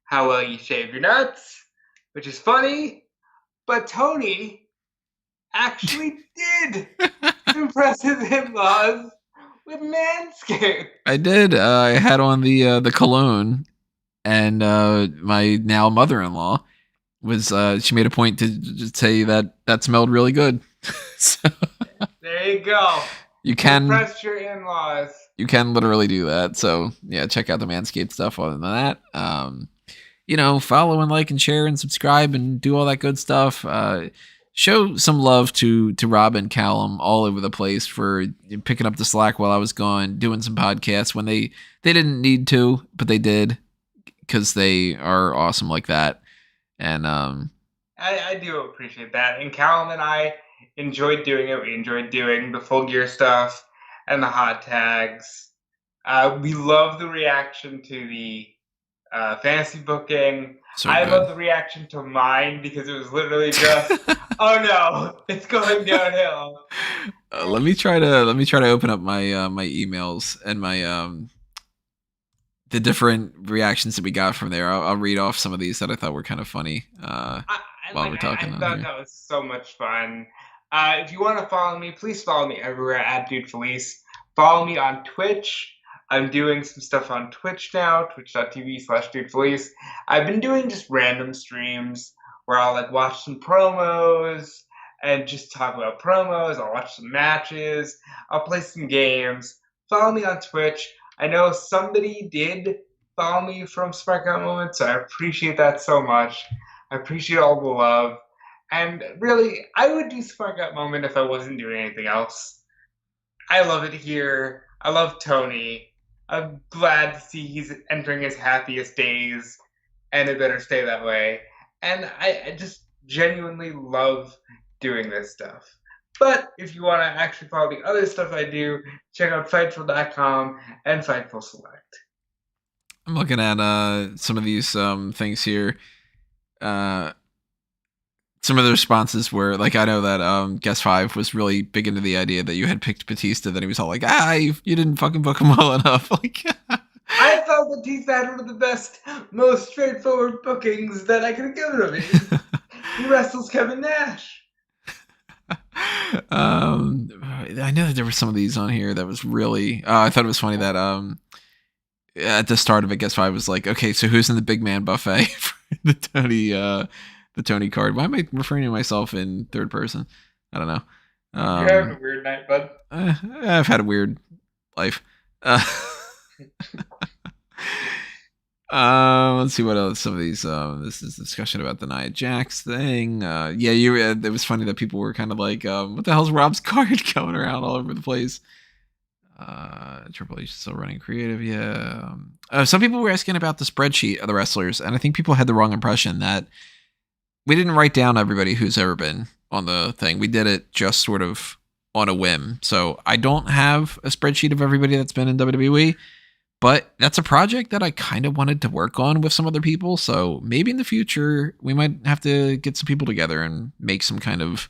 how well you shave your nuts? Which is funny, but Tony actually did impress his in-laws with Manscaped.
I did. I had on the cologne, and my now mother-in-law was she made a point to say that smelled really good. So
there you go.
You can
impress your in-laws.
You can literally do that. So yeah, check out the Manscaped stuff. Other than that, follow and like and share and subscribe and do all that good stuff. Show some love to Rob and Callum all over the place for picking up the slack while I was gone, doing some podcasts when they didn't need to, but they did because they are awesome like that. And
I do appreciate that. And Callum and I enjoyed doing it. We enjoyed doing the Full Gear stuff and the hot tags. We love the reaction to the fantasy booking.
So
I
good.
love the reaction to mine because it was literally just, oh no, it's going downhill.
Let me try to open up my my emails and my the different reactions that we got from there. I'll read off some of these that I thought were kind of funny while we're talking.
I thought that was so much fun. If you want to follow me, please follow me everywhere at Dude Felice. Follow me on Twitch. I'm doing some stuff on Twitch now, twitch.tv/Dude Felice. I've been doing just random streams where I'll like watch some promos and just talk about promos. I'll watch some matches. I'll play some games. Follow me on Twitch. I know somebody did follow me from Smark Moment, so I appreciate that so much. I appreciate all the love. And really, I would do Spark Up Moment if I wasn't doing anything else. I love it here. I love Tony. I'm glad to see he's entering his happiest days, and it better stay that way. And I just genuinely love doing this stuff. But if you want to actually follow the other stuff I do, check out Fightful.com and Fightful Select.
I'm looking at some of these things here. Some of the responses were like, I know that Guest 5 was really big into the idea that you had picked Batista. Then he was all like, you didn't fucking book him well enough. Like,
I thought Batista had one of the best, most straightforward bookings that I could have given him. He wrestles Kevin Nash.
I know that there were some of these on here that was really. I thought it was funny that at the start of it, Guest 5 was like, okay, so who's in the big man buffet for the Tony card? Why am I referring to myself in third person? I don't know.
You're having a weird night, bud.
I've had a weird life. Let's see what else. Some of these. This is discussion about the Nia Jax thing. It was funny that people were kind of like, "What the hell's Rob's card going around all over the place?" Triple H is still running creative. Yeah. Some people were asking about the spreadsheet of the wrestlers, and I think people had the wrong impression that we didn't write down everybody who's ever been on the thing. We did it just sort of on a whim. So I don't have a spreadsheet of everybody that's been in WWE. But that's a project that I kind of wanted to work on with some other people. So maybe in the future, we might have to get some people together and make some kind of,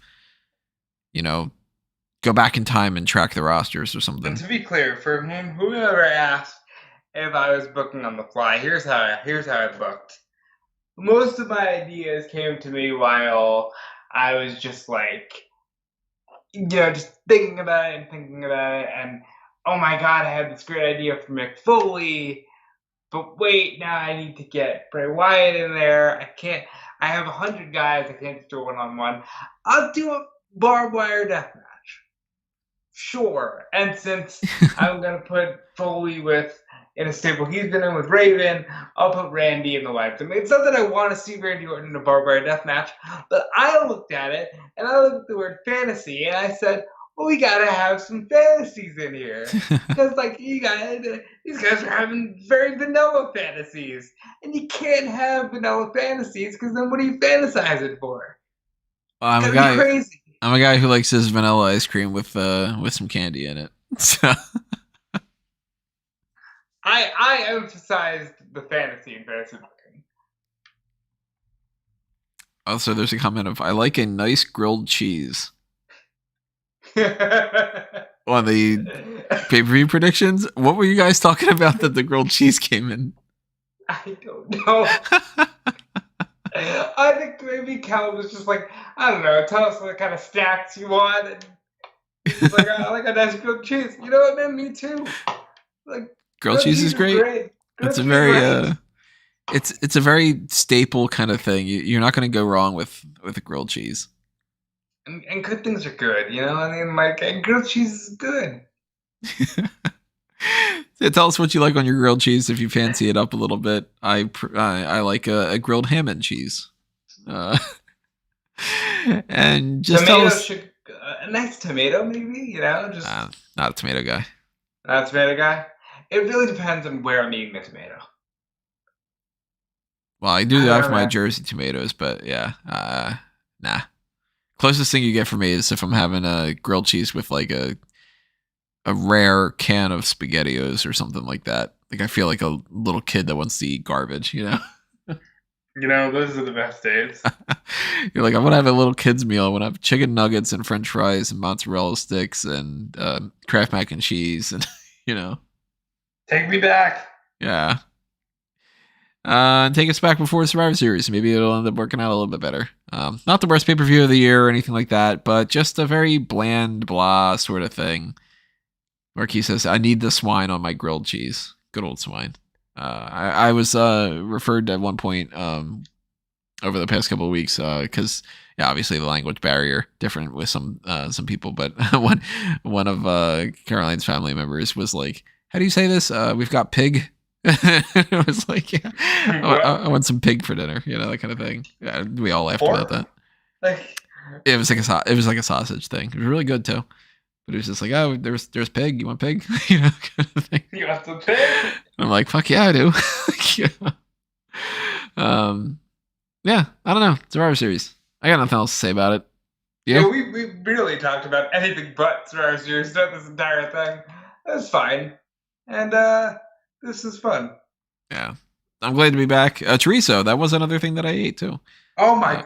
go back in time and track the rosters or something.
And to be clear, for whoever asked if I was booking on the fly, here's how I booked. Most of my ideas came to me while I was just like, just thinking about it, and oh my god, I had this great idea for Mick Foley, but wait, now I need to get Bray Wyatt in there. I have 100 guys, I can't just do a one-on-one. I'll do a barbed wire death match. Sure. And since I'm going to put Foley in a stable he's been in with Raven, I'll put Randy in the live. It's not that I want to see Randy Orton in a barbed wire death match, but I looked at it, and I looked at the word fantasy, and I said, well, we got to have some fantasies in here. Because, these guys are having very vanilla fantasies. And you can't have vanilla fantasies, because then what are you fantasizing for?
I'm a guy. Crazy. I'm a guy who likes his vanilla ice cream with some candy in it. So
I emphasized the fantasy in fantasy booking.
Also, there's a comment of, I like a nice grilled cheese. On the pay-per-view predictions, what were you guys talking about that the grilled cheese came in?
I don't know. I think maybe Cal was just like, I don't know, tell us what kind of snacks you want. And he's like, I like a nice grilled cheese. You know what, man? Me too. Like,
grilled cheese is great. It's a very it's a very staple kind of thing. You're not going to go wrong with a grilled cheese.
And good things are good, you know? I mean, grilled cheese is good.
Yeah, tell us what you like on your grilled cheese if you fancy it up a little bit. I like a grilled ham and cheese. And just tell us
a nice tomato, maybe, just
not a tomato guy.
Not a tomato guy? It really depends on where I'm eating the tomato.
Well, I do that for my Jersey tomatoes, but yeah, nah. Closest thing you get for me is if I'm having a grilled cheese with like a rare can of SpaghettiOs or something like that. Like I feel like a little kid that wants to eat garbage,
Those are the best days.
You're like, I want to have a little kid's meal. I want to have chicken nuggets and French fries and mozzarella sticks and Kraft mac and cheese and
Take me back.
Yeah. Take us back before Survivor Series. Maybe it'll end up working out a little bit better. Not the worst pay-per-view of the year or anything like that, but just a very bland, blah sort of thing. Marquis says, I need the swine on my grilled cheese. Good old swine. I was referred at one point over the past couple of weeks because obviously the language barrier different with some people, but one of Caroline's family members was like, how do you say this? We've got pig. It was like, yeah, I want some pig for dinner, that kind of thing. Yeah, we all laughed about that. It was like a sausage thing. It was really good too. But it was just like, oh, there's pig. You want pig? Kind of thing.
You want some pig?
And I'm like, fuck yeah, I do. Yeah, I don't know. Survivor Series. I got nothing else to say about it.
Yeah, we really talked about anything but Survivor Series throughout this entire thing. It was fine. And this is fun.
Yeah. I'm glad to be back. Chorizo, that was another thing that I ate too.
Oh my.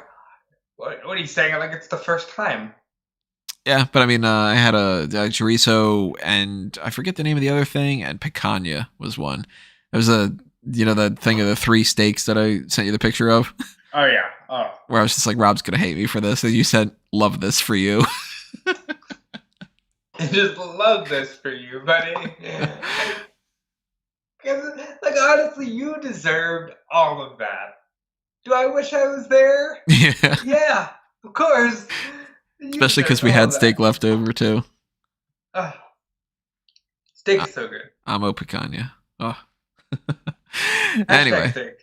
What are you saying? Like it's the first time.
Yeah, but I mean, I had a chorizo and I forget the name of the other thing, and picanha was one. There was that thing of the 3 steaks that I sent you the picture of.
Oh, yeah. Oh.
Where I was just like, Rob's going to hate me for this. And you said, love this for you.
I just love this for you, buddy. Honestly, you deserved all of that. Do I wish I was there?
Yeah.
Yeah, of course.
Especially because we had steak left over, too.
Steak is so good.
Amo picanha. Oh. Anyway.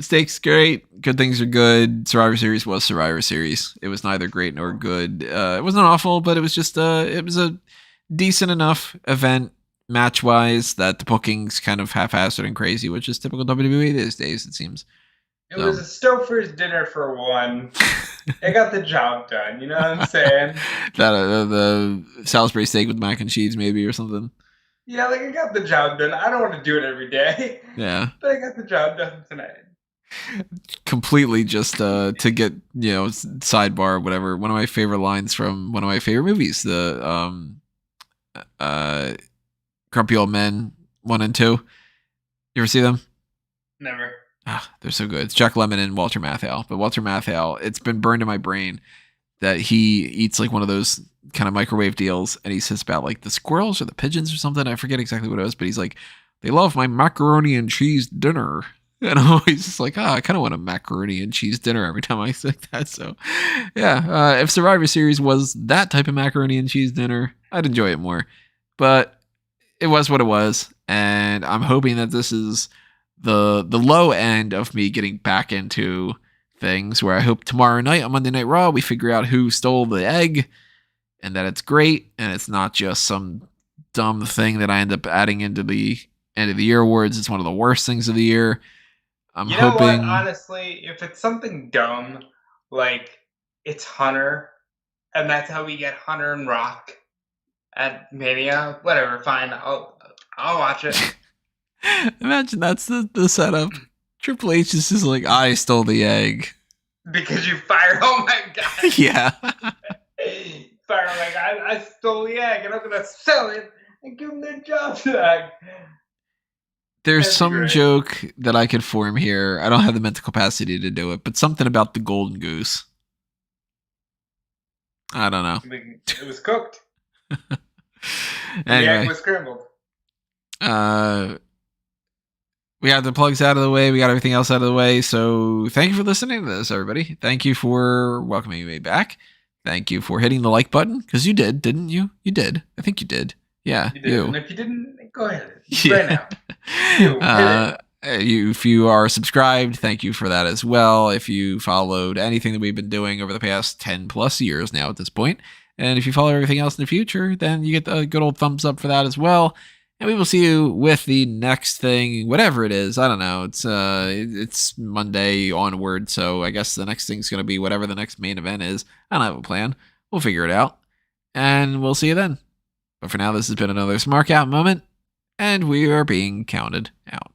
Steak's great. Good things are good. Survivor Series was Survivor Series. It was neither great nor good. It wasn't awful, but it was just it was a decent enough event match-wise that the bookings kind of half-assed and crazy, which is typical WWE these days, it seems.
It was a Stouffer's dinner for one. It got the job done. You know what I'm saying?
The Salisbury steak with mac and cheese, maybe, or something.
Yeah, it got the job done. I don't want to do it every day.
Yeah.
But I got the job done tonight.
Completely just to get, sidebar, whatever. One of my favorite lines from one of my favorite movies, the Grumpy Old Men 1 and 2. You ever see them?
Never.
They're so good. It's Jack Lemmon and Walter Matthau. But Walter Matthau, it's been burned in my brain that he eats like one of those kind of microwave deals, and he says about like the squirrels or the pigeons or something. I forget exactly what it was, but he's like, they love my macaroni and cheese dinner. And I'm always just like, I kind of want a macaroni and cheese dinner every time I say that. So, yeah, if Survivor Series was that type of macaroni and cheese dinner, I'd enjoy it more. But it was what it was, and I'm hoping that this is the low end of me getting back into things, where I hope tomorrow night on Monday Night Raw we figure out who stole the egg, and that it's great, and it's not just some dumb thing that I end up adding into the end of the year awards. It's one of the worst things of the year. I'm hoping.
What? Honestly, if it's something dumb, like it's Hunter, and that's how we get Hunter and Rock at Mania, whatever, fine. I'll watch it.
Imagine that's the setup. Triple H is just like, I stole the egg.
Because you fired, oh my god.
Yeah.
Fire like, I stole the egg and I'm going to sell it and give them their job back.
There's some joke that I could form here. I don't have the mental capacity to do it, but something about the golden goose. I don't know.
It was cooked.
Anyway.
The egg was scrambled.
We got the plugs out of the way. We got everything else out of the way. So thank you for listening to this, everybody. Thank you for welcoming me back. Thank you for hitting the like button, because you did, didn't you? You did. I think you did. Yeah,
you did. And if you didn't, go ahead. Right now.
If you are subscribed, thank you for that as well. If you followed anything that we've been doing over the past 10 plus years now at this point, and if you follow everything else in the future, then you get the good old thumbs up for that as well. And we will see you with the next thing, whatever it is. I don't know. It's Monday onward, so I guess the next thing's going to be whatever the next main event is. I don't have a plan. We'll figure it out. And we'll see you then. But for now, this has been another Smark Out moment, and we are being counted out.